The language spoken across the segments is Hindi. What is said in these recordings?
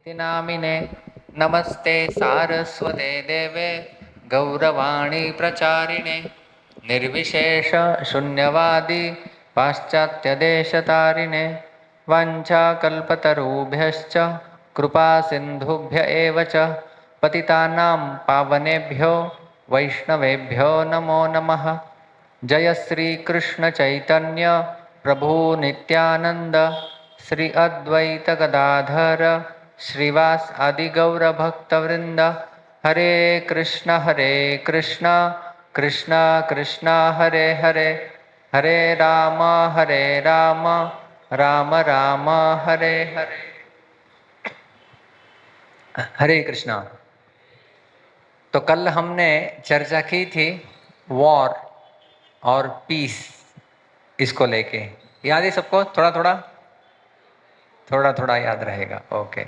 इति नामिने नमस्ते सारस्वते देवे गौरवाणी प्रचारिणे निर्विशेष शून्यवादी पाश्चात्यदेशतारिणे वाञ्छाकल्पतरुभ्यश्च कृपा सिन्धुभ्य एव च पतितानां पावनेभ्यो वैष्णवेभ्यो नमो नमः। जय श्री कृष्ण चैतन्य प्रभु नित्यानंद श्री अद्वैत गदाधर श्रीवास आदि गौर भक्तवृंद। हरे कृष्ण कृष्ण कृष्ण हरे हरे, हरे राम राम राम हरे हरे। हरे कृष्णा। तो कल हमने चर्चा की थी वॉर और पीस, इसको लेके याद है सबको? थोड़ा थोड़ा याद रहेगा। ओके,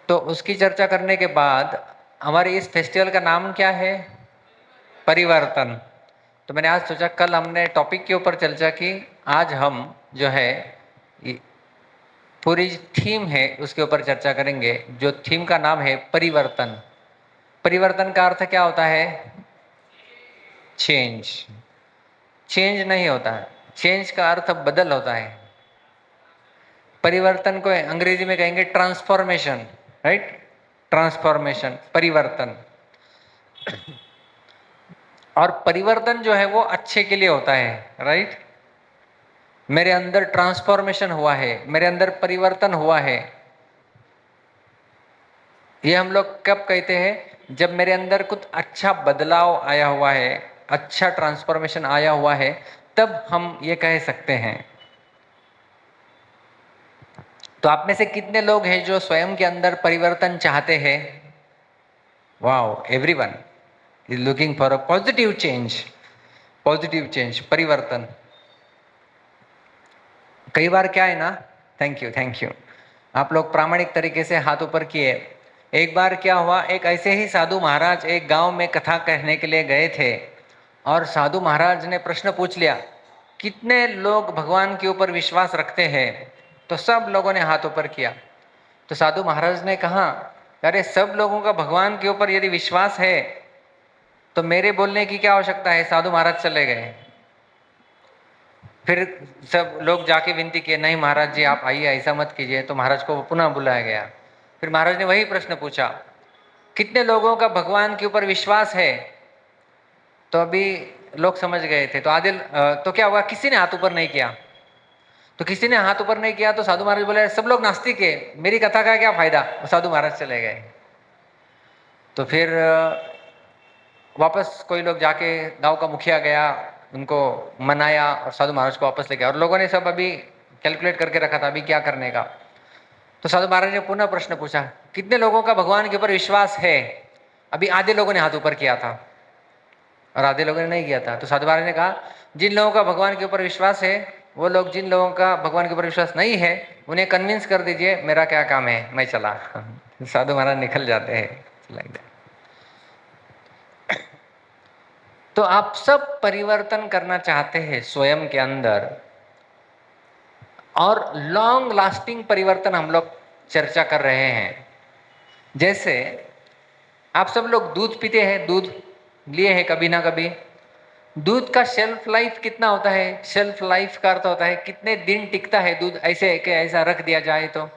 तो उसकी चर्चा करने के बाद हमारे इस फेस्टिवल का नाम क्या है? परिवर्तन। तो मैंने आज सोचा, कल हमने टॉपिक के ऊपर चर्चा की, आज हम जो है पूरी थीम है उसके ऊपर चर्चा करेंगे, जो थीम का नाम है परिवर्तन। परिवर्तन का अर्थ क्या होता है? चेंज। चेंज नहीं होता है, चेंज का अर्थ बदल होता है। परिवर्तन को अंग्रेजी में कहेंगे ट्रांसफॉर्मेशन, राइट? ट्रांसफॉर्मेशन, परिवर्तन। और परिवर्तन जो है वो अच्छे के लिए होता है, राइट? मेरे अंदर ट्रांसफॉर्मेशन हुआ है, मेरे अंदर परिवर्तन हुआ है। ये हम लोग कब कहते हैं? जब मेरे अंदर कुछ अच्छा बदलाव आया हुआ है, अच्छा ट्रांसफॉर्मेशन आया हुआ है, तब हम ये कह सकते हैं। तो आप में से कितने लोग हैं जो स्वयं के अंदर परिवर्तन चाहते हैं? Wow, everyone is looking for a positive change. Positive change, परिवर्तन। कई बार क्या है ना, थैंक यू, आप लोग प्रामाणिक तरीके से हाथ ऊपर किए। एक बार क्या हुआ, एक ऐसे ही साधु महाराज एक गांव में कथा कहने के लिए गए थे, और साधु महाराज ने प्रश्न पूछ लिया, कितने लोग भगवान के ऊपर विश्वास रखते हैं? तो सब लोगों ने हाथ ऊपर किया। तो साधु महाराज ने कहा, अरे सब लोगों का भगवान के ऊपर यदि विश्वास है तो मेरे बोलने की क्या आवश्यकता है? साधु महाराज चले गए। फिर सब लोग जाके विनती किए, नहीं महाराज जी आप आइए, ऐसा मत कीजिए। तो महाराज को पुनः बुलाया गया। फिर महाराज ने वही प्रश्न पूछा, कितने लोगों का भगवान के ऊपर विश्वास है? तो अभी लोग समझ गए थे। तो आधे तो क्या हुआ, किसी ने हाथ ऊपर नहीं किया। तो किसी ने हाथ ऊपर नहीं किया तो साधु महाराज बोले, सब लोग नास्तिक है, मेरी कथा का क्या फायदा? साधु महाराज चले गए। तो फिर वापस कोई लोग जाके, गांव का मुखिया गया, उनको मनाया और साधु महाराज को वापस लेके आया। और लोगों ने सब अभी कैलकुलेट करके रखा था अभी क्या करने का। तो साधु महाराज ने पुनः प्रश्न पूछा, कितने लोगों का भगवान के ऊपर विश्वास है? अभी आधे लोगों ने हाथ ऊपर किया था और आधे लोगों ने नहीं किया था। तो साधु महाराज ने कहा, जिन लोगों का भगवान के ऊपर विश्वास है, वो लोग, जिन लोगों का भगवान के ऊपर विश्वास नहीं है, उन्हें कन्विंस कर दीजिए, मेरा क्या काम है, मैं चला। साधु महाराज निकल जाते हैं। तो आप सब परिवर्तन करना चाहते हैं स्वयं के अंदर, और लॉन्ग लास्टिंग परिवर्तन हम लोग चर्चा कर रहे हैं। जैसे आप सब लोग दूध पीते हैं, दूध लिए हैं कभी ना कभी। दूध का शेल्फ लाइफ कितना होता है? शेल्फ लाइफ का अर्थ होता है कितने दिन टिकता है दूध, ऐसे कि ऐसा रख दिया जाए तो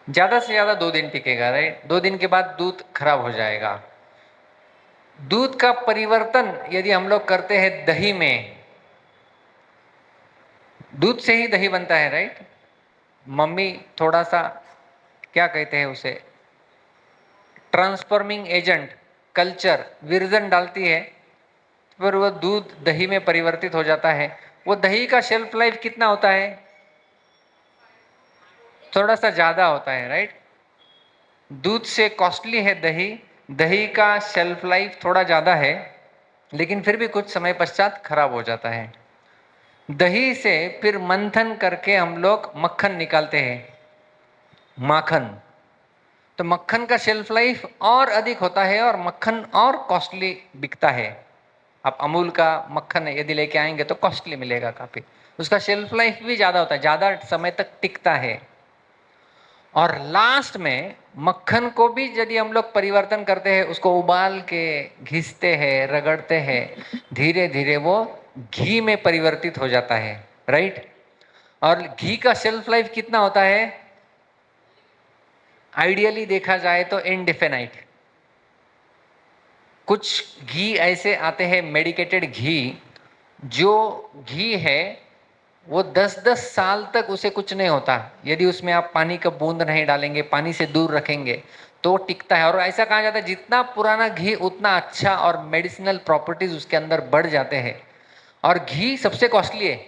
ज्यादा से ज्यादा 2 दिन टिकेगा, राइट? 2 दिन के बाद दूध खराब हो जाएगा। दूध का परिवर्तन यदि हम लोग करते हैं दही में, दूध से ही दही बनता है, राइट? मम्मी थोड़ा सा, क्या कहते हैं उसे, ट्रांसफॉर्मिंग एजेंट, कल्चर, विरजन डालती है, फिर वो दूध दही में परिवर्तित हो जाता है। वो दही का शेल्फ लाइफ कितना होता है? थोड़ा सा ज्यादा होता है, राइट? दूध से कॉस्टली है दही, दही का शेल्फ लाइफ थोड़ा ज्यादा है, लेकिन फिर भी कुछ समय पश्चात खराब हो जाता है। दही से फिर मंथन करके हम लोग मक्खन निकालते हैं, माखन। तो मक्खन का शेल्फ लाइफ और अधिक होता है और मक्खन और कॉस्टली बिकता है। आप अमूल का मक्खन यदि लेके आएंगे तो कॉस्टली मिलेगा काफी। उसका शेल्फ लाइफ भी ज्यादा होता है, ज्यादा समय तक टिकता है। और लास्ट में मक्खन को भी यदि हम लोग परिवर्तन करते हैं, उसको उबाल के घिसते हैं, रगड़ते हैं, धीरे धीरे वो घी में परिवर्तित हो जाता है, राइट। और घी का शेल्फ लाइफ कितना होता है? आइडियली देखा जाए तो इनडिफिनाइट। कुछ घी ऐसे आते हैं मेडिकेटेड घी, जो घी है वो 10-10 साल तक उसे कुछ नहीं होता, यदि उसमें आप पानी का बूंद नहीं डालेंगे, पानी से दूर रखेंगे तो टिकता है। और ऐसा कहा जाता है जितना पुराना घी उतना अच्छा, और मेडिसिनल प्रॉपर्टीज उसके अंदर बढ़ जाते हैं। और घी सबसे कॉस्टली है।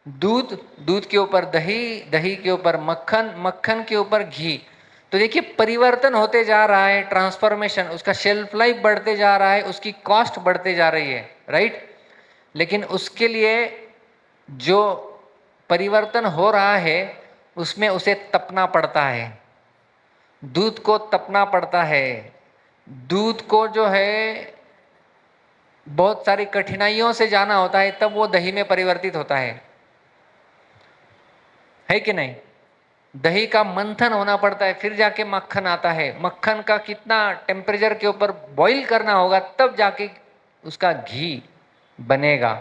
दूध, दूध के ऊपर दही, दही के ऊपर मक्खन, मक्खन के ऊपर घी। तो देखिए परिवर्तन होते जा रहा है, ट्रांसफॉर्मेशन, उसका शेल्फ लाइफ बढ़ते जा रहा है, उसकी कॉस्ट बढ़ते जा रही है, राइट। लेकिन उसके लिए जो परिवर्तन हो रहा है उसमें उसे तपना पड़ता है, दूध को तपना पड़ता है। दूध को जो है बहुत सारी कठिनाइयों से जाना होता है, तब वो दही में परिवर्तित होता है कि नहीं। दही का मंथन होना पड़ता है, फिर जाके मक्खन आता है। मक्खन का कितना टेम्परेचर के ऊपर बॉईल करना होगा, तब जाके उसका घी बनेगा।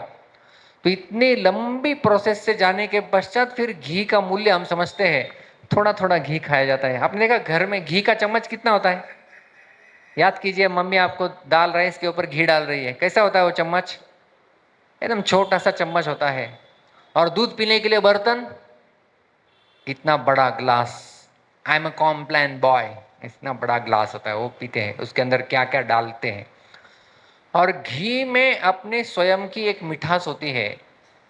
तो इतनी लंबी प्रोसेस से जाने के पश्चात फिर घी का मूल्य हम समझते हैं। थोड़ा थोड़ा घी खाया जाता है। आपने देखा घर में घी का चम्मच कितना होता है? याद कीजिए, मम्मी आपको दाल राइस के ऊपर घी डाल रही है, कैसा होता है वो चम्मच? एकदम छोटा सा चम्मच होता है। और दूध पीने के लिए बर्तन, इतना बड़ा glass, I am a Complan boy, इतना बड़ा ग्लास होता है, वो पीते हैं, उसके अंदर क्या क्या डालते हैं। और घी में अपने स्वयं की एक मिठास होती है,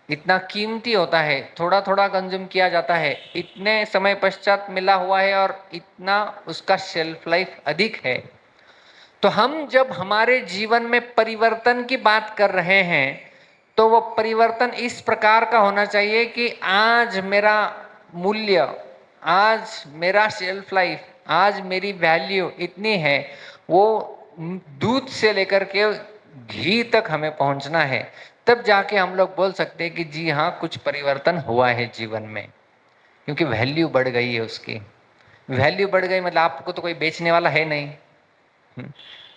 इतना कीमती होता है, थोड़ा थोड़ा कंज्यूम किया जाता है, इतने समय पश्चात मिला हुआ है, और इतना उसका शेल्फ लाइफ अधिक है। तो हम जब हमारे जीवन में परिवर्तन की बात कर रहे हैं, तो वो परिवर्तन इस प्रकार का होना चाहिए कि आज मेरा मूल्य, आज मेरा शेल्फ लाइफ, आज मेरी वैल्यू इतनी है, वो दूध से लेकर के घी तक हमें पहुंचना है। तब जाके हम लोग बोल सकते हैं कि जी हाँ, कुछ परिवर्तन हुआ है जीवन में, क्योंकि वैल्यू बढ़ गई है उसकी। वैल्यू बढ़ गई मतलब आपको तो कोई बेचने वाला है नहीं।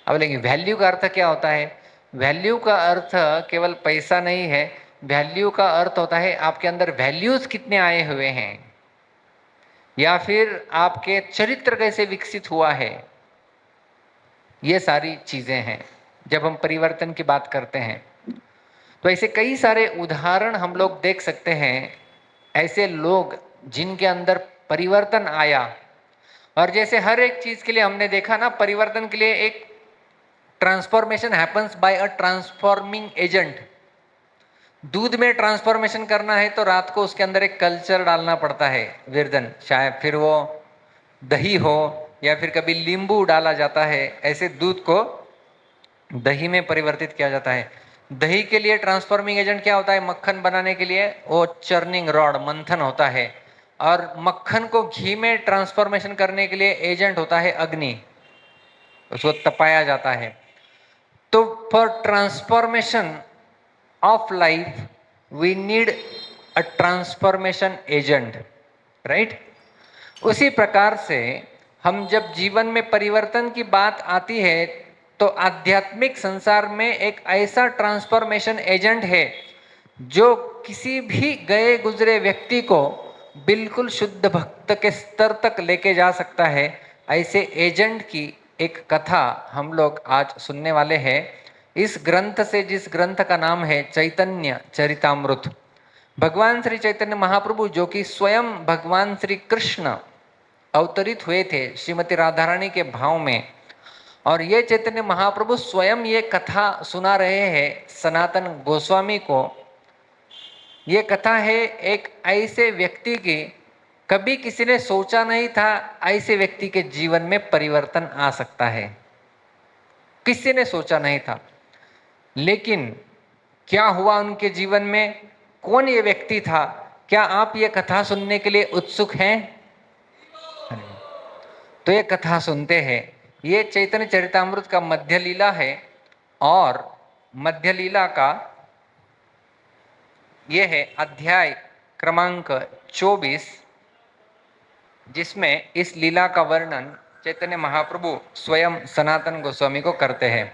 अब लेकिन वैल्यू का अर्थ क्या होता है? वैल्यू का अर्थ केवल पैसा नहीं है। वैल्यू का अर्थ होता है आपके अंदर वैल्यूज कितने आए हुए हैं, या फिर आपके चरित्र कैसे विकसित हुआ है। ये सारी चीजें हैं जब हम परिवर्तन की बात करते हैं। तो ऐसे कई सारे उदाहरण हम लोग देख सकते हैं, ऐसे लोग जिनके अंदर परिवर्तन आया। और जैसे हर एक चीज के लिए हमने देखा ना, परिवर्तन के लिए एक ट्रांसफॉर्मेशन हैपन्स बाय अ ट्रांसफॉर्मिंग एजेंट। दूध में ट्रांसफॉर्मेशन करना है तो रात को उसके अंदर एक कल्चर डालना पड़ता है, विर्धन, शायद फिर वो दही हो, या फिर कभी नींबू डाला जाता है, ऐसे दूध को दही में परिवर्तित किया जाता है। दही के लिए ट्रांसफॉर्मिंग एजेंट क्या होता है? मक्खन बनाने के लिए वो चर्निंग रॉड, मंथन होता है। और मक्खन को घी में ट्रांसफॉर्मेशन करने के लिए एजेंट होता है अग्नि, उसको तपाया जाता है। तो for transformation of life we need a transformation agent, right. उसी प्रकार से हम जब जीवन में परिवर्तन की बात आती है, तो आध्यात्मिक संसार में एक ऐसा ट्रांसफॉर्मेशन एजेंट है जो किसी भी गए गुजरे व्यक्ति को बिल्कुल शुद्ध भक्त के स्तर तक लेके जा सकता है। ऐसे एजेंट की एक कथा हम लोग आज सुनने वाले हैं, इस ग्रंथ से, जिस ग्रंथ का नाम है चैतन्य चरितामृत। भगवान श्री चैतन्य महाप्रभु, जो कि स्वयं भगवान श्री कृष्ण अवतरित हुए थे श्रीमती राधा रानी के भाव में, और ये चैतन्य महाप्रभु स्वयं ये कथा सुना रहे हैं सनातन गोस्वामी को। ये कथा है एक ऐसे व्यक्ति की, कभी किसी ने सोचा नहीं था ऐसे व्यक्ति के जीवन में परिवर्तन आ सकता है, किसी ने सोचा नहीं था। लेकिन क्या हुआ उनके जीवन में? कौन ये व्यक्ति था? क्या आप ये कथा सुनने के लिए उत्सुक हैं? तो ये कथा सुनते हैं। ये चैतन्य चरितामृत का मध्य लीला है, और मध्य लीला का ये है अध्याय क्रमांक 24, जिसमें इस लीला का वर्णन चैतन्य महाप्रभु स्वयं सनातन गोस्वामी को करते हैं।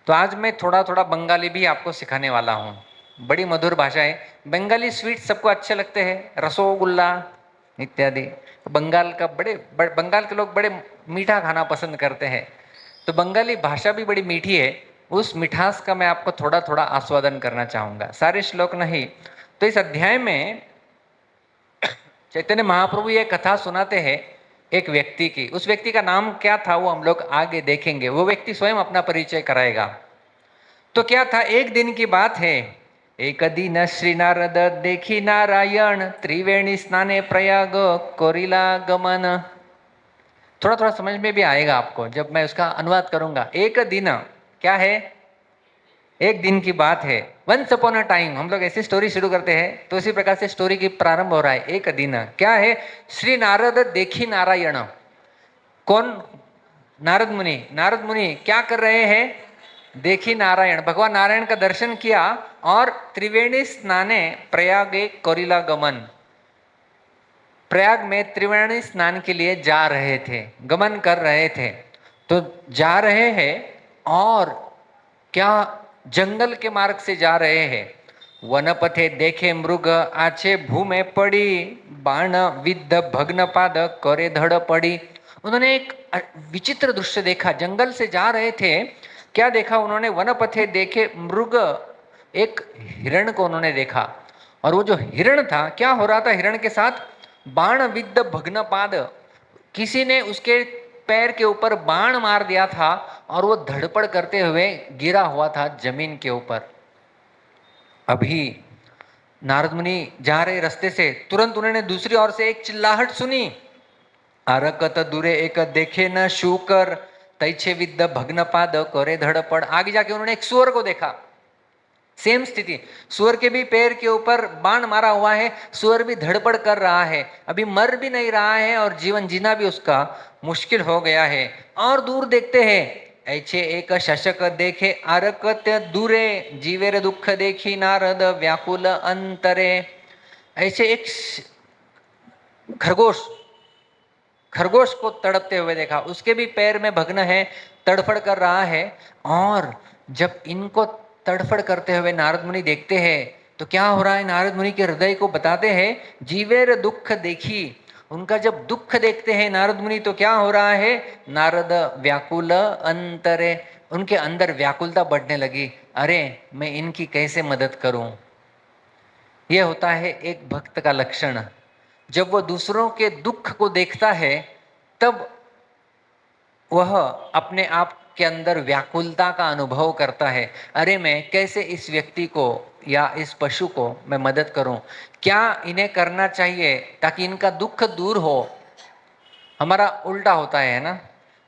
तो आज मैं थोड़ा थोड़ा बंगाली भी आपको सिखाने वाला हूँ। बड़ी मधुर भाषा है। बंगाली स्वीट सबको अच्छे लगते हैं, रसोगुल्ला इत्यादि। बंगाल का बंगाल के लोग बड़े मीठा खाना पसंद करते हैं। तो बंगाली भाषा भी बड़ी मीठी है। उस मिठास का मैं आपको थोड़ा थोड़ा आस्वादन करना चाहूंगा, सारे श्लोक नहीं। तो इस अध्याय में चैतन्य महाप्रभु ये कथा सुनाते हैं एक व्यक्ति की। उस व्यक्ति का नाम क्या था वो हम लोग आगे देखेंगे, वो व्यक्ति स्वयं अपना परिचय कराएगा। तो क्या था, एक दिन की बात है। एक दिन श्री नारद देखी नारायण, त्रिवेणी स्नाने प्रयाग कोरिला गमन। थोड़ा थोड़ा समझ में भी आएगा आपको जब मैं उसका अनुवाद करूंगा। एक दिन क्या है, एक दिन की बात है। वंस अपॉन अ टाइम, हम लोग ऐसी स्टोरी शुरू करते हैं तो इसी प्रकार से स्टोरी की प्रारंभ हो रहा है। एक दिन क्या है, श्री नारद देखी नारायण। कौन? नारद मुनि। नारद मुनि क्या कर रहे हैं? देखी नारायण, भगवान नारायण का दर्शन किया और त्रिवेणी स्नाने प्रयागे कोरिला गमन, प्रयाग में त्रिवेणी स्नान के लिए जा रहे थे, गमन कर रहे थे। तो जा रहे हैं और क्या जंगल के मार्ग से जा रहे हैं। वनपथे देखे मृग आछे भूमे पड़ी, बाण विद्ध भग्न पाद करे धड़ पड़ी। उन्होंने एक विचित्र दृश्य देखा। जंगल से जा रहे थे, क्या देखा उन्होंने? वनपथे देखे मृग, एक हिरण को उन्होंने देखा। और वो जो हिरण था, क्या हो रहा था हिरण के साथ? बाण विद्ध भग्न पाद, किसी ने उसके पैर के ऊपर बाण मार दिया था और वो धड़पड़ करते हुए गिरा हुआ था जमीन के ऊपर। अभी नारद मुनि जा रहे रास्ते से, तुरंत उन्होंने दूसरी ओर से एक चिल्लाहट सुनी। आरकत दूरे एक देखे न शूकर, तैछे विद्ध भग्न पाद करे धड़पड़। आगे जाके उन्होंने एक सुअर को देखा। सेम स्थिति, सुअर के भी पैर के ऊपर बाण मारा हुआ है, सुअर भी धड़पड़ कर रहा है, अभी मर भी नहीं रहा है और जीवन जीना भी उसका मुश्किल हो गया है। और दूर देखते हैं, ऐसे एक शशक देखे आरकत दूरे, जीवेर दुख देखी नारद व्याकुल अंतरे। ऐसे एक खरगोश, खरगोश को तड़पते हुए देखा, उसके भी पैर में भग्न है, तड़फड़ कर रहा है। और जब इनको तड़फड़ करते हुए नारद मुनि देखते हैं तो क्या हो रहा है, नारद मुनि के हृदय को बताते हैं, जीवेर दुख देखी। उनका जब दुख देखते हैं नारद मुनि तो क्या हो रहा है, नारद व्याकुल अंतरे, उनके अंदर व्याकुलता बढ़ने लगी। अरे मैं इनकी कैसे मदद करूं। यह होता है एक भक्त का लक्षण। जब वह दूसरों के दुख को देखता है तब वह अपने आप के अंदर व्याकुलता का अनुभव करता है। अरे मैं कैसे इस व्यक्ति को या इस पशु को मैं मदद करूं, क्या इन्हें करना चाहिए ताकि इनका दुख दूर हो। हमारा उल्टा होता है ना,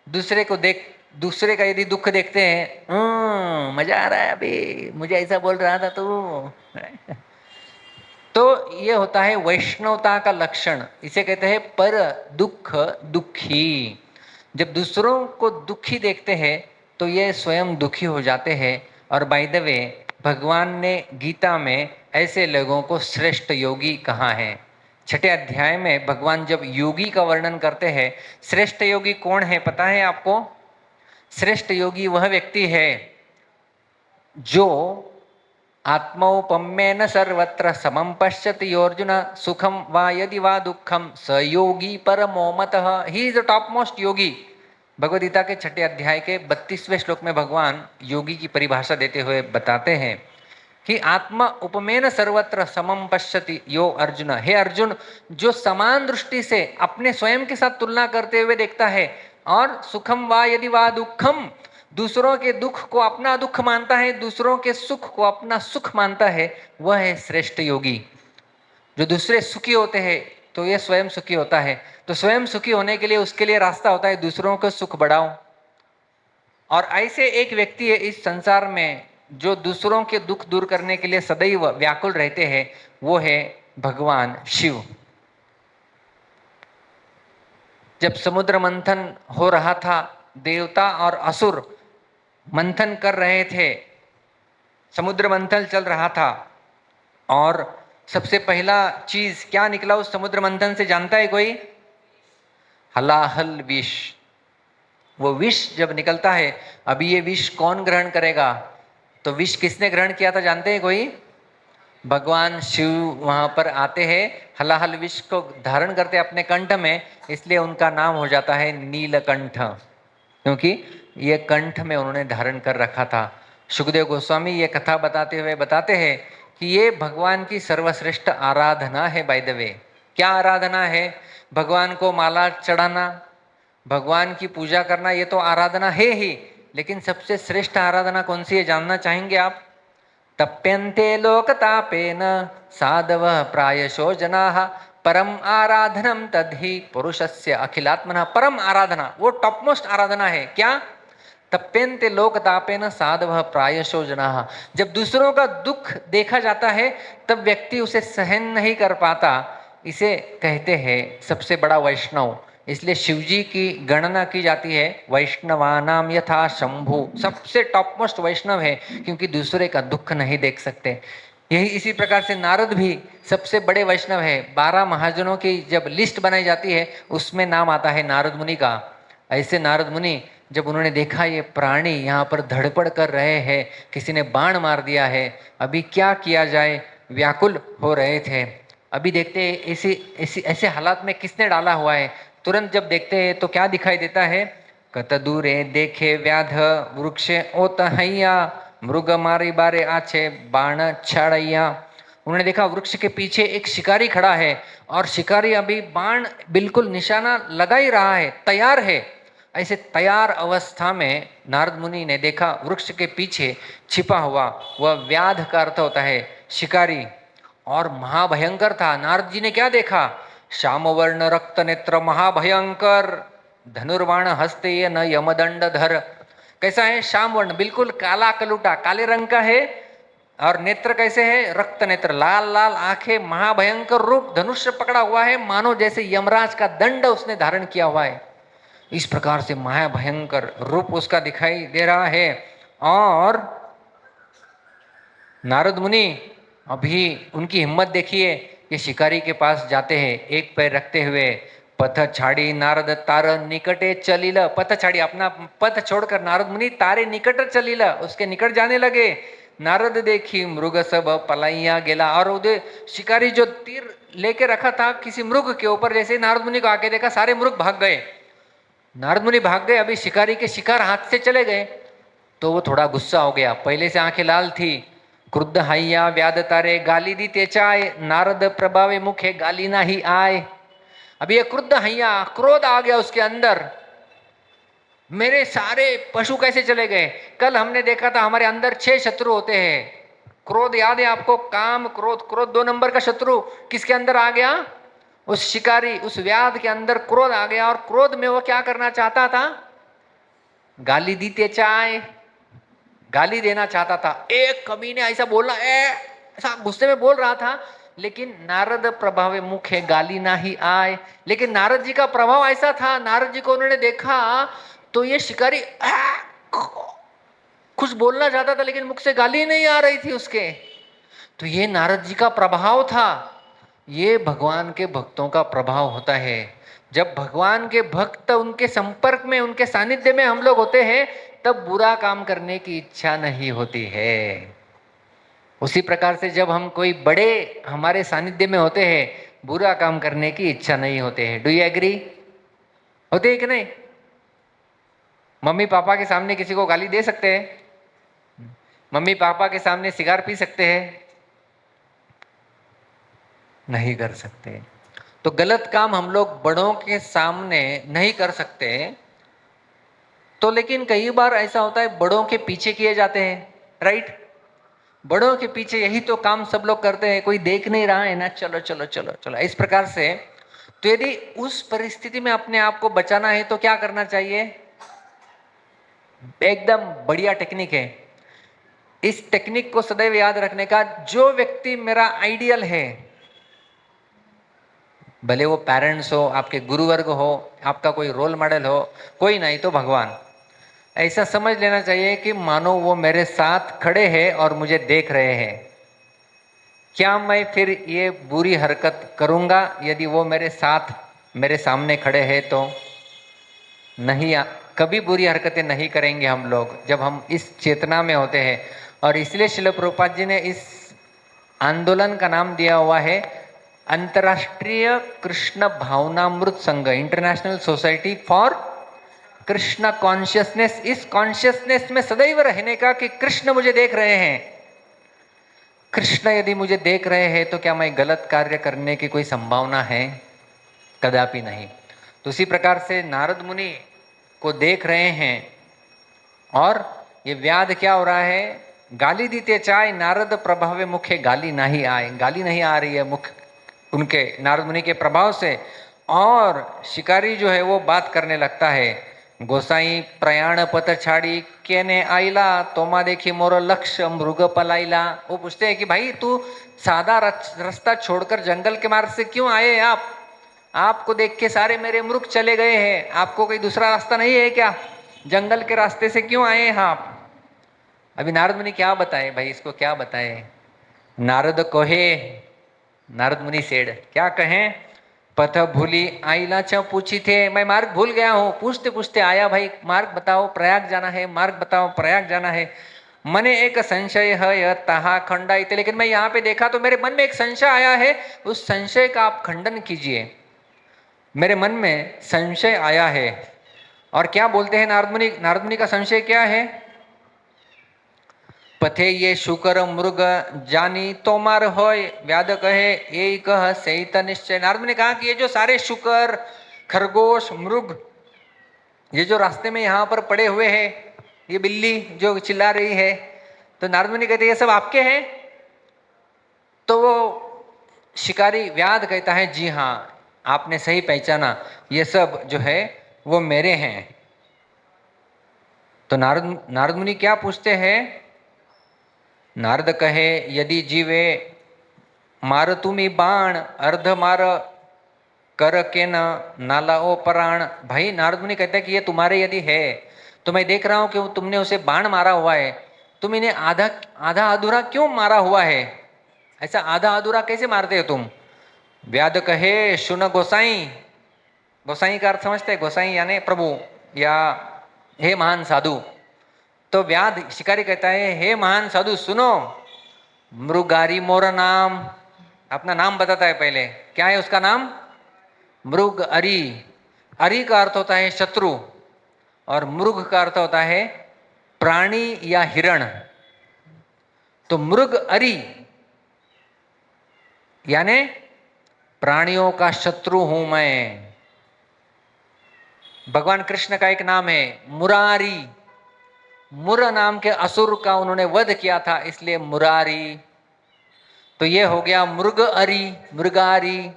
दूसरे को देख, दूसरे का यदि दुख देखते हैं, मजा आ रहा है, अभी मुझे ऐसा बोल रहा था तू। तो ये होता है वैष्णवता का लक्षण, इसे कहते हैं पर दुख दुखी। जब दूसरों को दुखी देखते हैं तो ये स्वयं दुखी हो जाते हैं। और बाय द वे, भगवान ने गीता में ऐसे लोगों को श्रेष्ठ योगी कहा है। छठे अध्याय में भगवान जब योगी का वर्णन करते हैं, श्रेष्ठ योगी कौन है पता है आपको? श्रेष्ठ योगी वह व्यक्ति है जो आत्मौपम्येन सर्वत्र समं पश्यति अर्जुन, सुखम वा यदि वा दुखम स योगी परमो मतः। He is the top most yogi. Bhagavad Gita के छठे अध्याय के 32वें श्लोक में भगवान योगी की परिभाषा देते हुए बताते हैं कि आत्मा उपमेन सर्वत्र समम पश्यति यो अर्जुन। हे अर्जुन, जो समान दृष्टि से अपने स्वयं के साथ तुलना करते हुए देखता है और सुखम वा यदि वा दुखम, दूसरों के दुख को अपना दुख मानता है, दूसरों के सुख को अपना सुख मानता है, वह है श्रेष्ठ योगी। जो दूसरे सुखी होते हैं तो ये स्वयं सुखी होता है। तो स्वयं सुखी होने के लिए उसके लिए रास्ता होता है दूसरों को सुख बढ़ाओ। और ऐसे एक व्यक्ति है इस संसार में जो दूसरों के दुख दूर करने के लिए सदैव व्याकुल रहते हैं, वो है भगवान शिव। जब समुद्र मंथन हो रहा था, देवता और असुर मंथन कर रहे थे, समुद्र मंथन चल रहा था, और सबसे पहला चीज क्या निकला उस समुद्र मंथन से, जानता है कोई? हलाहल विष। वो विष जब निकलता है, अभी ये विष कौन ग्रहण करेगा? तो विष किसने ग्रहण किया था जानते हैं कोई? भगवान शिव वहां पर आते हैं, हलाहल विष को धारण करते अपने कंठ में, इसलिए उनका नाम हो जाता है नीलकंठ, क्योंकि ये कंठ में उन्होंने धारण कर रखा था। सुखदेव गोस्वामी ये कथा बताते हुए बताते हैं कि ये भगवान की सर्वश्रेष्ठ आराधना है। बाय द वे, क्या आराधना है? भगवान को माला चढ़ाना, भगवान की पूजा करना, ये तो आराधना है ही, लेकिन सबसे श्रेष्ठ आराधना कौन सी है जानना चाहेंगे आप? तप्यन्ते लोकतापेन साधव प्रायशो जनाः परम आराधनम तद्धि पुरुषस्य अखिलात्मनः। परम आराधना, वो टॉप मोस्ट आराधना है। क्या? तप्यन्ते लोकतापेन साधव प्रायशो जनाः। जब दूसरों का दुख देखा जाता है तब व्यक्ति उसे सहन नहीं कर पाता, इसे कहते हैं सबसे बड़ा वैष्णव। इसलिए शिवजी की गणना की जाती है वैष्णवानाम यथा शंभु, सबसे टॉप मोस्ट वैष्णव है, क्योंकि दूसरे का दुख नहीं देख सकते। यही इसी प्रकार से नारद भी सबसे बड़े वैष्णव है। 12 महाजनों की जब लिस्ट बनाई जाती है उसमें नाम आता है नारद मुनि का। ऐसे नारद मुनि जब उन्होंने देखा ये प्राणी यहाँ पर धड़पड़ कर रहे हैं, किसी ने बाण मार दिया है, अभी क्या किया जाए, व्याकुल हो रहे थे। अभी देखते हैं ऐसे हालात में किसने डाला हुआ है। तुरंत जब देखते हैं तो क्या दिखाई देता है? कत दूरे देखे व्याध वृक्षे ओत हैया मृग मारी बारे आछे बाण छड़ैया। उन्होंने देखा वृक्ष के पीछे एक शिकारी खड़ा है और शिकारी अभी बाण बिल्कुल निशाना लगा ही रहा है, तैयार है। ऐसे तैयार अवस्था में नारद मुनि ने देखा वृक्ष के पीछे छिपा हुआ, वह व्याध का अर्थ होता है शिकारी, और महाभयंकर था। नारद जी ने क्या देखा? श्यामवर्ण रक्त नेत्र महाभयंकर धनुर्बाण हस्ते ये न यमदंड धर। कैसा है? श्याम वर्ण, बिल्कुल काला कलूटा, काले रंग का है, और नेत्र कैसे है? रक्त नेत्र, लाल लाल आंखें, महाभयंकर रूप, धनुष पकड़ा हुआ है, मानो जैसे यमराज का दंड उसने धारण किया हुआ है। इस प्रकार से महाभयंकर रूप उसका दिखाई दे रहा है। और नारद मुनि अभी उनकी हिम्मत देखिए कि शिकारी के पास जाते हैं, एक पैर रखते हुए। पथ छाड़ी नारद तार निकटे चलिल। पथ छाड़ी, अपना पथ छोड़कर नारद मुनि तारे निकट चलिल, उसके निकट जाने लगे। नारद देखी मृग सब पलाइया गेला। और उधर शिकारी जो तीर लेके रखा था किसी मृग के ऊपर, जैसे नारद मुनि को आके देखा सारे मृग भाग गए। नारद मुनि भाग गए, अभी शिकारी के शिकार हाथ से चले गए तो वो थोड़ा गुस्सा हो गया। पहले से आंखें लाल थी। क्रुद्ध हैया व्याध तारे गाली दी तेचाए नारद प्रभावे मुखे गाली ना ही आए। अभी ये क्रुद्ध हैया, क्रोध आ गया उसके अंदर। मेरे सारे पशु कैसे चले गए? कल हमने देखा था हमारे अंदर 6 शत्रु होते हैं। क्रोध याद है आपको? काम क्रोध, क्रोध 2 नंबर का शत्रु किसके अंदर आ गया? उस शिकारी, उस व्याध के अंदर क्रोध आ गया। और क्रोध में वो क्या करना चाहता था? गाली दी तेचाए, गाली देना चाहता था। एक कमीने ऐसा बोला, ऐसा गुस्से में बोल रहा था, लेकिन नारद प्रभाव मुख है गाली ना ही आए। लेकिन नारद जी का प्रभाव ऐसा था, नारद जी को उन्होंने देखा तो ये शिकारी कुछ बोलना चाहता था लेकिन मुख से गाली नहीं आ रही थी उसके। तो ये नारद जी का प्रभाव था। ये भगवान के भक्तों का प्रभाव होता है। जब भगवान के भक्त उनके संपर्क में, उनके सानिध्य में हम लोग होते हैं, तब बुरा काम करने की इच्छा नहीं होती है। उसी प्रकार से जब हम कोई बड़े हमारे सानिध्य में होते हैं, बुरा काम करने की इच्छा नहीं होते हैं। Do you agree? होते है कि नहीं? मम्मी पापा के सामने किसी को गाली दे सकते हैं? मम्मी पापा के सामने सिगार पी सकते हैं? नहीं कर सकते। तो गलत काम हम लोग बड़ों के सामने नहीं कर सकते। तो लेकिन कई बार ऐसा होता है बड़ों के पीछे किए जाते हैं, राइट? बड़ों के पीछे यही तो काम सब लोग करते हैं, कोई देख नहीं रहा है ना, चलो चलो चलो चलो, इस प्रकार से। तो यदि उस परिस्थिति में अपने आप को बचाना है तो क्या करना चाहिए? एकदम बढ़िया टेक्निक है। इस टेक्निक को सदैव याद रखने का, जो व्यक्ति मेरा आइडियल है, भले वो पेरेंट्स हो, आपके गुरुवर्ग हो, आपका कोई रोल मॉडल हो, कोई नहीं तो भगवान, ऐसा समझ लेना चाहिए कि मानो वो मेरे साथ खड़े हैं और मुझे देख रहे हैं। क्या मैं फिर ये बुरी हरकत करूंगा यदि वो मेरे साथ मेरे सामने खड़े हैं तो? नहीं, कभी बुरी हरकतें नहीं करेंगे हम लोग जब हम इस चेतना में होते हैं। और इसलिए श्रील प्रभुपाद जी ने इस आंदोलन का नाम दिया हुआ है अंतर्राष्ट्रीय कृष्ण भावनामृत संघ, international society for Krishna consciousness. इस कॉन्शियसनेस में सदैव रहने का कि कृष्ण मुझे देख रहे हैं। कृष्ण यदि मुझे देख रहे हैं तो क्या मैं गलत कार्य करने की कोई संभावना है? कदापि नहीं। तो उसी प्रकार से नारद मुनि को देख रहे हैं और ये व्याध क्या हो रहा है, गाली दीते चाय नारद प्रभावे मुखे गाली नहीं आए, गाली नहीं आ रही है मुख उनके नारद मुनि के प्रभाव से। और शिकारी जो है वो बात करने लगता है, गोसाई प्रयाण पथ छाड़ी केने आईला तोमा देखी मोर लक्ष्य मृग पलाईला। वो पूछते हैं कि भाई तू सादा रास्ता छोड़कर जंगल के मार्ग से क्यों आए आप? आपको देख के सारे मेरे मृग चले गए हैं, आपको कोई दूसरा रास्ता नहीं है क्या? जंगल के रास्ते से क्यों आए हैं आप? अभी नारद मुनि क्या बताए भाई, इसको क्या बताए? नारद कोहे, नारद मुनि सेड क्या कहें, पथ भूली आईला छ पूछी थे, मैं मार्ग भूल गया हूं, पूछते पूछते आया भाई, मार्ग बताओ प्रयाग जाना है, मार्ग बताओ प्रयाग जाना है। मने एक संशय है तहा खंडाई, लेकिन मैं यहाँ पे देखा तो मेरे मन में एक संशय आया है, उस संशय का आप खंडन कीजिए। मेरे मन में संशय आया है। और क्या बोलते हैं नारद मुनि? नारद मुनि का संशय क्या है? पथे ये शुकर मृग जानी तोमार होय, व्याध कहे ये कह सहित निश्चय। नारद ने कहा कि ये जो सारे शुकर खरगोश मृग ये जो रास्ते में यहाँ पर पड़े हुए हैं, ये बिल्ली जो चिल्ला रही है, तो नारद मुनि कहते ये सब आपके हैं? तो वो शिकारी व्याध कहता है जी हाँ, आपने सही पहचाना, ये सब जो है वो मेरे हैं। तो नारद मुनि क्या पूछते हैं? नारद कहे यदि जीवे मार तुम्ही बाण अर्ध मार कर के न नाला ओ प्राण। भाई नारद मुनि कहते हैं कि ये तुम्हारे यदि है तो मैं देख रहा हूं कि तुमने उसे बाण मारा हुआ है, तुम इन्हें आधा आधा अधूरा क्यों मारा हुआ है? ऐसा आधा अधूरा कैसे मारते हो तुम? व्याध कहे सुन गोसाई, गोसाई का अर्थ समझते हैं? गोसाई यानी प्रभु या हे महान साधु। तो व्याध शिकारी कहता है हे महान साधु सुनो, मृगारी मोर नाम, अपना नाम बताता है पहले, क्या है उसका नाम? मृग अरी। अरी का अर्थ होता है शत्रु और मृग का अर्थ होता है प्राणी या हिरण। तो मृग अरी यानी प्राणियों का शत्रु हूं मैं। भगवान कृष्ण का एक नाम है मुरारी, मुर नाम के असुर का उन्होंने वध किया था, इसलिए मुरारी। तो ये हो गया मृग अरी, मृगारी।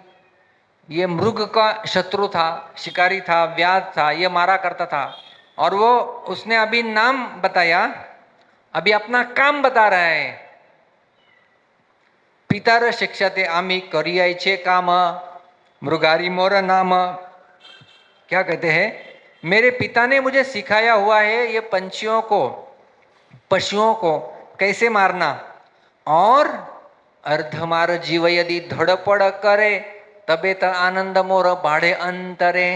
ये मृग का शत्रु था, शिकारी था, व्याध था, ये मारा करता था। और वो उसने अभी नाम बताया, अभी अपना काम बता रहा है। पितर शिक्षते आम्ही करियाचे काम, मृगारी मोर नाम। क्या कहते हैं? मेरे पिता ने मुझे सिखाया हुआ है ये पंछियों को, पशुओं को कैसे मारना। और अर्धमार जीव यदि धड़पड़ करे तबे त आनंद मोर बाढ़े अंतरे।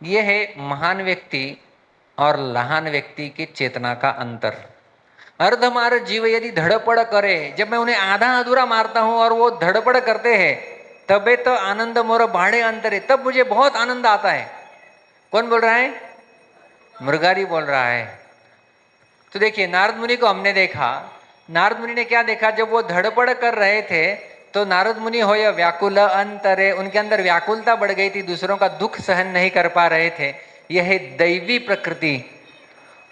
ये है महान व्यक्ति और लहान व्यक्ति की चेतना का अंतर। अर्धमार जीव यदि धड़पड़ करे, जब मैं उन्हें आधा अधूरा मारता हूं और वो धड़पड़ करते हैं, तबे तो आनंद मोर बाढ़े अंतरे, तब मुझे बहुत आनंद आता है। कौन बोल रहा है? मृगारी बोल रहा है। तो देखिए नारद मुनि को हमने देखा, नारद मुनि ने क्या देखा? जब वो धड़पड़ कर रहे थे तो नारद मुनि हो या व्याकुल अंतरे, उनके अंदर व्याकुलता बढ़ गई थी, दूसरों का दुख सहन नहीं कर पा रहे थे। यह है दैवी प्रकृति।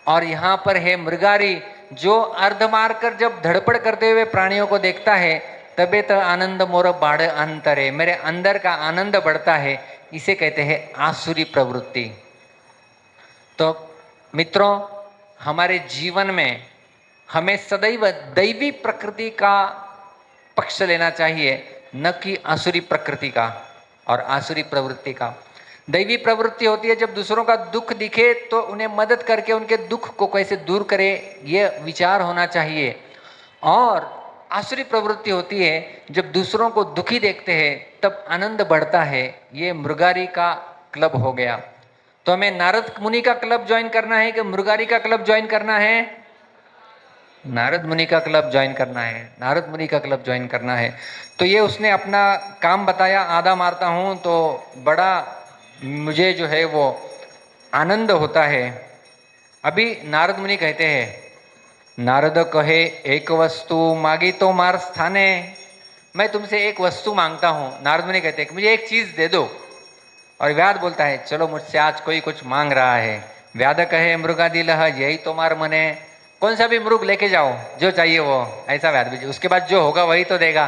और यहाँ पर है मृगारी, जो अर्ध मार कर जब धड़पड़ करते हुए प्राणियों को देखता है, तबे तो आनंद मोर बाढ़ अंतरे, मेरे अंदर का आनंद बढ़ता है। इसे कहते हैं आसुरी प्रवृत्ति। तो मित्रों, हमारे जीवन में हमें सदैव दैवी प्रकृति का पक्ष लेना चाहिए, न कि आसुरी प्रकृति का और आसुरी प्रवृत्ति का। दैवी प्रवृत्ति होती है जब दूसरों का दुख दिखे तो उन्हें मदद करके उनके दुख को कैसे दूर करे, ये विचार होना चाहिए। और आसुरी प्रवृत्ति होती है, जब दूसरों को दुखी देखते हैं तब आनंद बढ़ता है। ये मृगारी का क्लब हो गया। तो हमें नारद मुनि का क्लब ज्वाइन करना है कि मृगारी का क्लब ज्वाइन करना है? नारद मुनि का क्लब ज्वाइन करना है, नारद मुनि का क्लब ज्वाइन करना है। तो ये उसने अपना काम बताया, आधा मारता हूं तो बड़ा मुझे जो है वो आनंद होता है। अभी नारद मुनि कहते हैं, नारद कहे एक वस्तु मांगी तो मार स्थाने, मैं तुमसे एक वस्तु मांगता हूं। नारद मुनि कहते हैं मुझे एक चीज दे दो। और व्याध बोलता है चलो मुझसे आज कोई कुछ मांग रहा है। व्याध कहे मृगादि लह यही तो मार मने, कौन सा भी मृग लेके जाओ जो चाहिए वो, ऐसा व्याध भी, उसके बाद जो होगा वही तो देगा।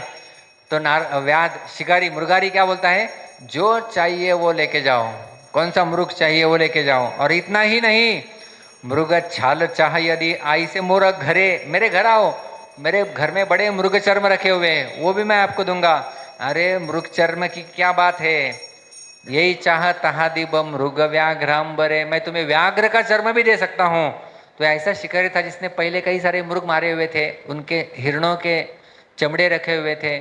तो व्याध शिकारी मृगारी क्या बोलता है, जो चाहिए वो लेके जाओ, कौन सा मृग चाहिए वो लेके जाओ। और इतना ही नहीं, मृग छाल चाह यदि आई से मोर घरे, मेरे घर आओ, मेरे घर में बड़े मृग चर्म रखे हुए हैं वो भी मैं आपको दूंगा। अरे मृग चर्म की क्या बात है, यही चाह तहा दिब मृग व्याघ्रांबरे, मैं तुम्हें व्याघ्र का चर्म भी दे सकता हूँ। तो ऐसा शिकारी था जिसने पहले कई सारे मृग मारे हुए थे, उनके हिरणों के चमड़े रखे हुए थे,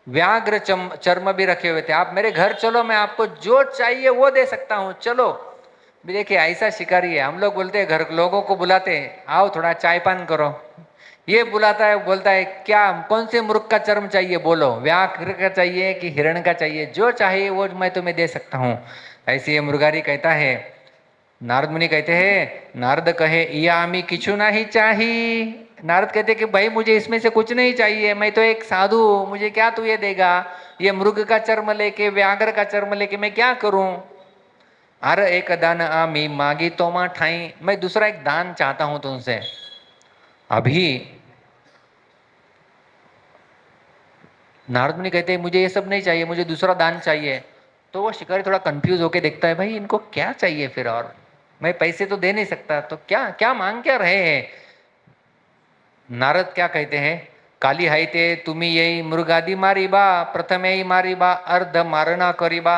व्याघ्र चर्म भी रखे हुए थे। आप मेरे घर चलो, मैं आपको जो चाहिए वो दे सकता हूँ, चलो। भी देखिए ऐसा शिकारी है। हम लोग बोलते हैं, घर लोगों को बुलाते हैं, आओ थोड़ा चाय पान करो, ये बुलाता है, बोलता है क्या कौन से मृग का चर्म चाहिए बोलो, व्याघ्र का चाहिए कि हिरण का चाहिए, जो चाहिए वो मैं तुम्हें दे सकता हूँ। ऐसे ये मृगारी कहता है। नारद मुनि कहते हैं, नारद कहे या आमी किछु नहीं चाही। नारद कहते कि भाई मुझे इसमें से कुछ नहीं चाहिए, मैं तो एक साधु हूं, मुझे क्या तू ये देगा, ये मृग का चर्म लेके व्याघ्र का चर्म लेके मैं क्या करूं। अरे एक दान आमी मागी तो मां ठाई, मैं दूसरा एक दान चाहता हूं तुमसे। अभी नारद मुनि कहते हैं मुझे ये सब नहीं चाहिए, मुझे दूसरा दान चाहिए। तो वो शिकारी थोड़ा कंफ्यूज होके देखता है, भाई इनको क्या चाहिए फिर, और मैं पैसे तो दे नहीं सकता, तो क्या क्या मांग क्या रहे हैं। नारद क्या कहते हैं, काली हाइते तुम्ही यही मृगादि मारीबा, प्रथमे ही मारीबा अर्ध मारना करीबा।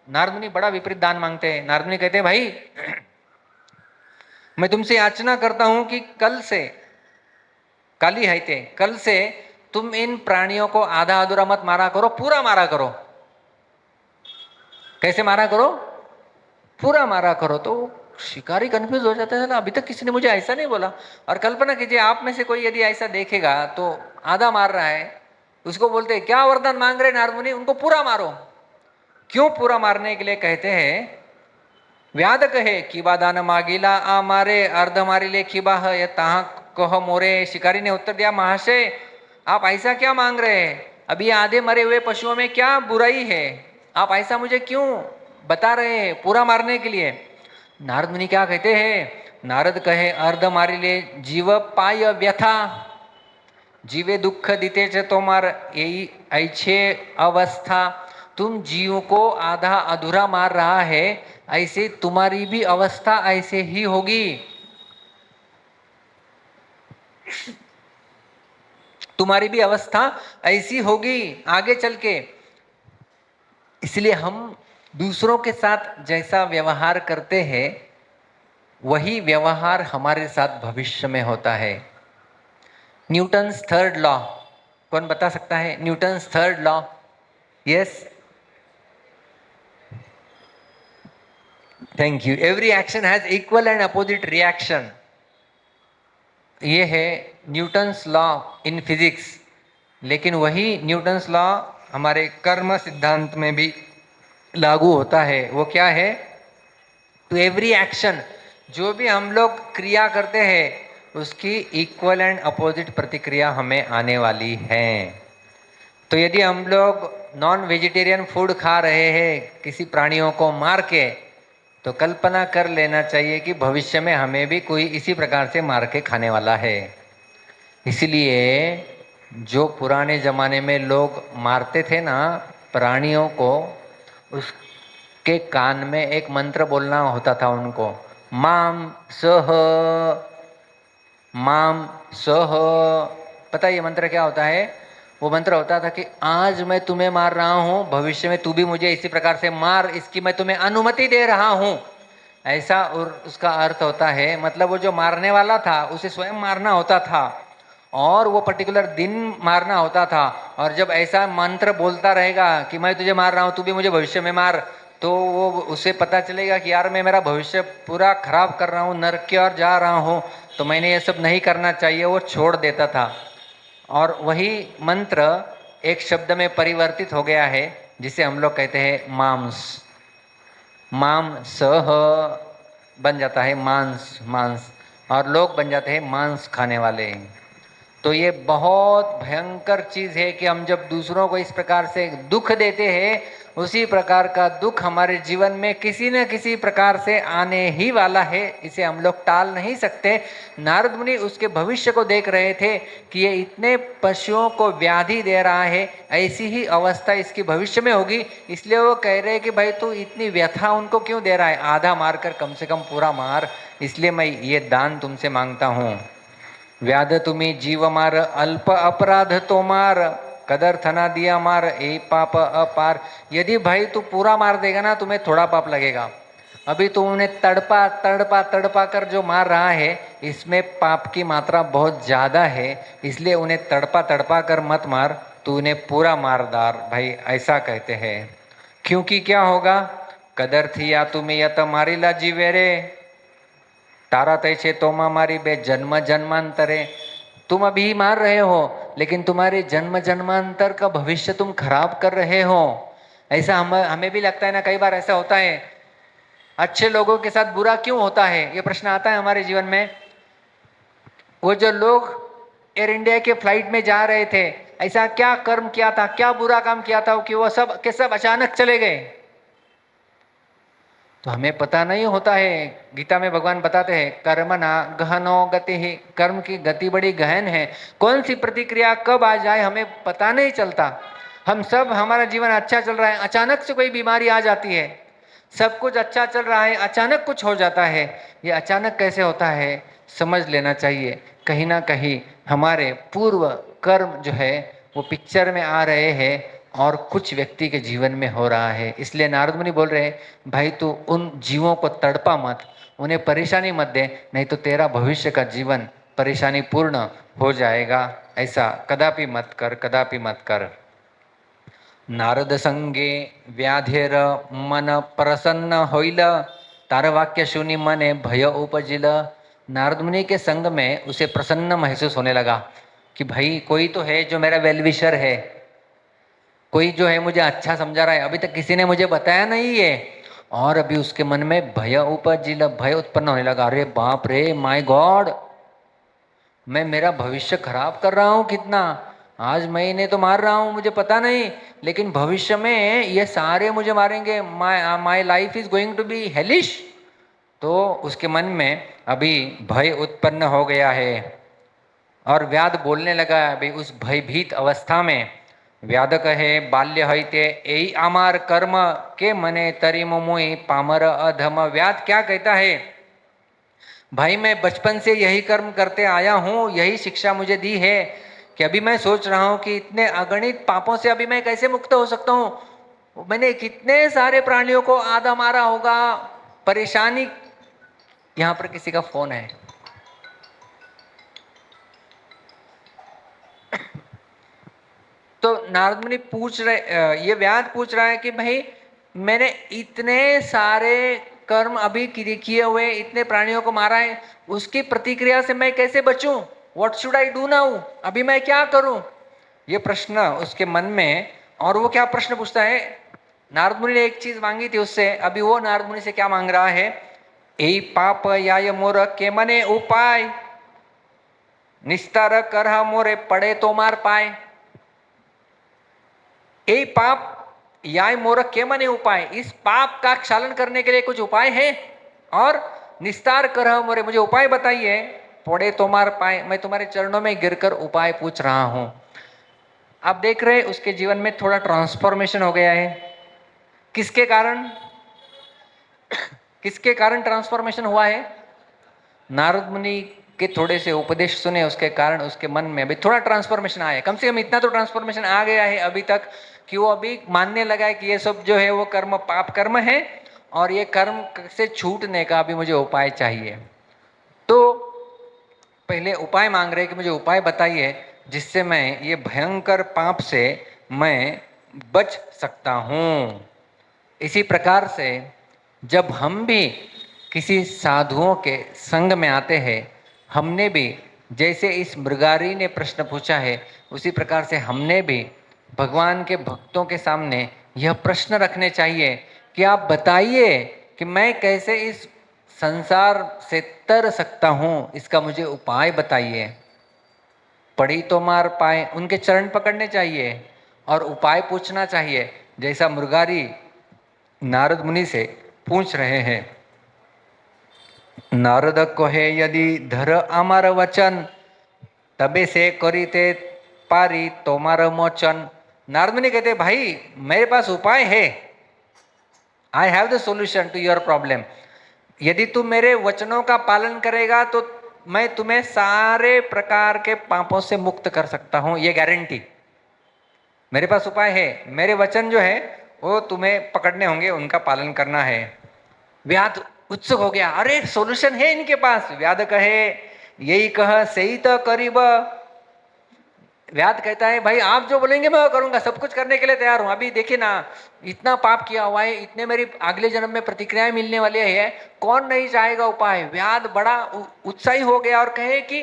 नारद मुनि बड़ा विपरीत दान मांगते हैं। नारद मुनि कहते हैं भाई मैं तुमसे याचना करता हूं कि कल से, काली हाइते कल से तुम इन प्राणियों को आधा अधूरा मत मारा करो, पूरा मारा करो। कैसे मारा करो, पूरा मारा करो। तो शिकारी कंफ्यूज हो जाता है ना, अभी तक किसी ने मुझे ऐसा नहीं बोला। और कल्पना कीजिए आप में से कोई यदि ऐसा देखेगा तो आधा मार रहा है, उसको बोलते हैं क्या वरदान मांग रहे नारद मुनि, उनको पूरा मारो। क्यों पूरा मारने के लिए कहते हैं, व्याध कहे किबा दान मागिला आ मारे अर्ध मारी ले किबा है तहा कह मोरे। शिकारी ने उत्तर दिया, महाशय आप ऐसा क्या मांग रहे हैं, अभी आधे मरे हुए पशुओं में क्या बुराई है, आप ऐसा मुझे क्यों बता रहे हैं पूरा मारने के लिए। नारद मुनि क्या कहते हैं, नारद कहे अर्ध मारी ले जीव पाय व्यथा, जीवे दुख दीते च तोमार यही ऐछे अवस्था। तुम जीव को आधा अधूरा मार रहा है, ऐसे तुम्हारी भी अवस्था ऐसे ही होगी, तुम्हारी भी अवस्था ऐसी होगी आगे चल के। इसलिए हम दूसरों के साथ जैसा व्यवहार करते हैं वही व्यवहार हमारे साथ भविष्य में होता है। न्यूटन्स थर्ड लॉ, कौन बता सकता है Newton's third law? Yes, thank you. Every action has equal and opposite reaction, ये है न्यूटन्स लॉ इन फिजिक्स। लेकिन वही न्यूटन्स लॉ हमारे कर्म सिद्धांत में भी लागू होता है। वो क्या है, टू एवरी एक्शन, जो भी हम लोग क्रिया करते हैं उसकी इक्वल एंड अपोजिट प्रतिक्रिया हमें आने वाली है। तो यदि हम लोग नॉन वेजिटेरियन फूड खा रहे हैं किसी प्राणियों को मार के, तो कल्पना कर लेना चाहिए कि भविष्य में हमें भी कोई इसी प्रकार से मार के खाने वाला है। इसलिए जो पुराने जमाने में लोग मारते थे ना प्राणियों को, उसके कान में एक मंत्र बोलना होता था उनको, माम सह, माम सह। पता है ये मंत्र क्या होता है? वो मंत्र होता था कि आज मैं तुम्हें मार रहा हूं, भविष्य में तू भी मुझे इसी प्रकार से मार, इसकी मैं तुम्हें अनुमति दे रहा हूं, ऐसा। और उसका अर्थ होता है, मतलब वो जो मारने वाला था उसे स्वयं मारना होता था, और वो पर्टिकुलर दिन मारना होता था। और जब ऐसा मंत्र बोलता रहेगा कि मैं तुझे मार रहा हूँ, तू भी मुझे भविष्य में मार, तो वो उसे पता चलेगा कि यार मैं मेरा भविष्य पूरा खराब कर रहा हूँ, नरक की ओर जा रहा हूँ, तो मैंने ये सब नहीं करना चाहिए, वो छोड़ देता था। और वही मंत्र एक शब्द में परिवर्तित हो गया है, जिसे हम लोग कहते हैं मांस। माम सह बन जाता है मांस, मांस, और लोग बन जाते हैं मांस खाने वाले। तो ये बहुत भयंकर चीज है कि हम जब दूसरों को इस प्रकार से दुख देते हैं, उसी प्रकार का दुख हमारे जीवन में किसी न किसी प्रकार से आने ही वाला है, इसे हम लोग टाल नहीं सकते। नारद मुनि उसके भविष्य को देख रहे थे कि ये इतने पशुओं को व्याधि दे रहा है, ऐसी ही अवस्था इसकी भविष्य में होगी, इसलिए वो कह रहे हैं कि भाई तू इतनी व्यथा उनको क्यों दे रहा है, आधा मारकर कम से कम पूरा मार, इसलिए मैं ये दान तुमसे मांगता हूँ। व्याध तुम्ही जीव मार, अल्प अपराध तो मार, कदर थना दिया मार, ए पाप अपार। यदि भाई तू पूरा मार देगा ना, तुम्हें थोड़ा पाप लगेगा। अभी तू उन्हें तड़पा तड़पा तड़पा कर जो मार रहा है, इसमें पाप की मात्रा बहुत ज्यादा है, इसलिए उन्हें तड़पा तड़पा कर मत मार, तू उन्हें पूरा मारदार भाई, ऐसा कहते हैं। क्योंकि क्या होगा, कदर थी या तुम्हें या तो मारीला जीवे रे, तारा तय छे तो मारी बे जन्म जन्मांतरे। तुम अभी मार रहे हो, लेकिन तुम्हारे जन्म जन्मांतर का भविष्य तुम खराब कर रहे हो। ऐसा हमें भी लगता है ना, कई बार ऐसा होता है। अच्छे लोगों के साथ बुरा क्यों होता है, ये प्रश्न आता है हमारे जीवन में। वो जो लोग एयर इंडिया के फ्लाइट में जा रहे थे, ऐसा क्या कर्म किया था, क्या बुरा काम किया था कि वो सब के सब अचानक चले गए। तो हमें पता नहीं होता है। गीता में भगवान बताते हैं, कर्मणा गहनो गति ही, कर्म की गति बड़ी गहन है। कौन सी प्रतिक्रिया कब आ जाए हमें पता नहीं चलता। हम सब, हमारा जीवन अच्छा चल रहा है, अचानक से कोई बीमारी आ जाती है। सब कुछ अच्छा चल रहा है, अचानक कुछ हो जाता है। ये अचानक कैसे होता है, समझ लेना चाहिए। कहीं ना कहीं हमारे पूर्व कर्म जो है वो पिक्चर में आ रहे हैं और कुछ व्यक्ति के जीवन में हो रहा है। इसलिए नारद मुनि बोल रहे हैं, भाई तू उन जीवों को तड़पा मत, उन्हें परेशानी मत दे, नहीं तो तेरा भविष्य का जीवन परेशानी पूर्ण हो जाएगा। ऐसा कदापि मत कर, कदापि मत कर। नारद संगे व्याधेर मन प्रसन्न होइल, तार वाक्य सुनी मने भय उपजिल। नारद मुनि के संग में उसे प्रसन्न महसूस होने लगा कि भाई कोई तो है जो मेरा वेलविशर है, कोई जो है मुझे अच्छा समझा रहा है, अभी तक किसी ने मुझे बताया नहीं है। और अभी उसके मन में भय उपजिल, भय उत्पन्न होने लगा। अरे बाप रे, माय गॉड, मैं मेरा भविष्य खराब कर रहा हूँ कितना। आज मैं इन्हें तो मार रहा हूँ, मुझे पता नहीं, लेकिन भविष्य में ये सारे मुझे मारेंगे। My life is going to be hellish. तो उसके मन में अभी भय उत्पन्न हो गया है। और व्याध बोलने लगा अभी उस भयभीत अवस्था में। व्याध कहे, बाल्य हईते यही आमार कर्म, के मने तरी मुई पामर अधम। व्याध क्या कहता है, भाई मैं बचपन से यही कर्म करते आया हूँ, यही शिक्षा मुझे दी है, कि अभी मैं सोच रहा हूँ कि इतने अगणित पापों से अभी मैं कैसे मुक्त हो सकता हूँ। मैंने कितने सारे प्राणियों को आधा मारा होगा, परेशानी। यहाँ पर किसी का फोन है। तो नारद मुनि पूछ रहे, ये व्याध पूछ रहा है कि भाई मैंने इतने सारे कर्म अभी किए हुए, इतने प्राणियों को मारा है, उसकी प्रतिक्रिया से मैं कैसे बचूं? What should I do now? अभी मैं क्या करूं? ये प्रश्न उसके मन में। और वो क्या प्रश्न पूछता है, नारद मुनि ने एक चीज मांगी थी उससे, अभी वो नारद मुनि से क्या मांग रहा है, ए पाप या मोर के मने उपाय, निस्तार कर मोरे पड़े तो मार पाए। ए पाप याय मोर के मने उपाय, इस पाप का क्षालन करने के लिए कुछ उपाय है? और निस्तार कर मोरे, मुझे उपाय बताइए। पड़े तो मार पाए, मैं तुम्हारे चरणों में गिरकर उपाय पूछ रहा हूं। आप देख रहे उसके जीवन में थोड़ा ट्रांसफॉर्मेशन हो गया है। किसके कारण? किसके कारण ट्रांसफॉर्मेशन हुआ है? नारद मुनि के थोड़े से उपदेश सुने, उसके कारण उसके मन में अभी थोड़ा ट्रांसफॉर्मेशन आया। कम से कम इतना तो ट्रांसफॉर्मेशन आ गया है अभी तक कि वो अभी मानने लगा है कि ये सब जो है वो कर्म पाप कर्म है, और ये कर्म से छूटने का अभी मुझे उपाय चाहिए। तो पहले उपाय मांग रहे हैं कि मुझे उपाय बताइए जिससे मैं ये भयंकर पाप से मैं बच सकता हूँ। इसी प्रकार से जब हम भी किसी साधुओं के संग में आते हैं, हमने भी जैसे इस मृगारी ने प्रश्न पूछा है उसी प्रकार से हमने भी भगवान के भक्तों के सामने यह प्रश्न रखने चाहिए कि आप बताइए कि मैं कैसे इस संसार से तर सकता हूँ, इसका मुझे उपाय बताइए। पढ़ी तो मार पाए, उनके चरण पकड़ने चाहिए और उपाय पूछना चाहिए, जैसा मृगारी नारद मुनि से पूछ रहे हैं। नारद कहे यदि धर आमार वचन तबे से करीते पारी तोमार मोचन। नारद मुनि कहते भाई मेरे पास उपाय है, I have the solution to your problem. यदि तू मेरे वचनों का पालन करेगा तो मैं तुम्हें सारे प्रकार के पापों से मुक्त कर सकता हूं, ये गारंटी। मेरे पास उपाय है, मेरे वचन जो है वो तुम्हें पकड़ने होंगे, उनका पालन करना है। व्याध उत्सुक हो गया, अरे सॉल्यूशन है इनके पास। व्याध कहे यही कह सही तो करीब। व्याध कहता है भाई आप जो बोलेंगे मैं वो करूंगा, सब कुछ करने के लिए तैयार हूं। अभी देखिए ना, इतना पाप किया हुआ है, इतने मेरी अगले जन्म में प्रतिक्रियाएं मिलने वाली है, कौन नहीं चाहेगा उपाय। व्याध बड़ा उत्साही हो गया और कहे कि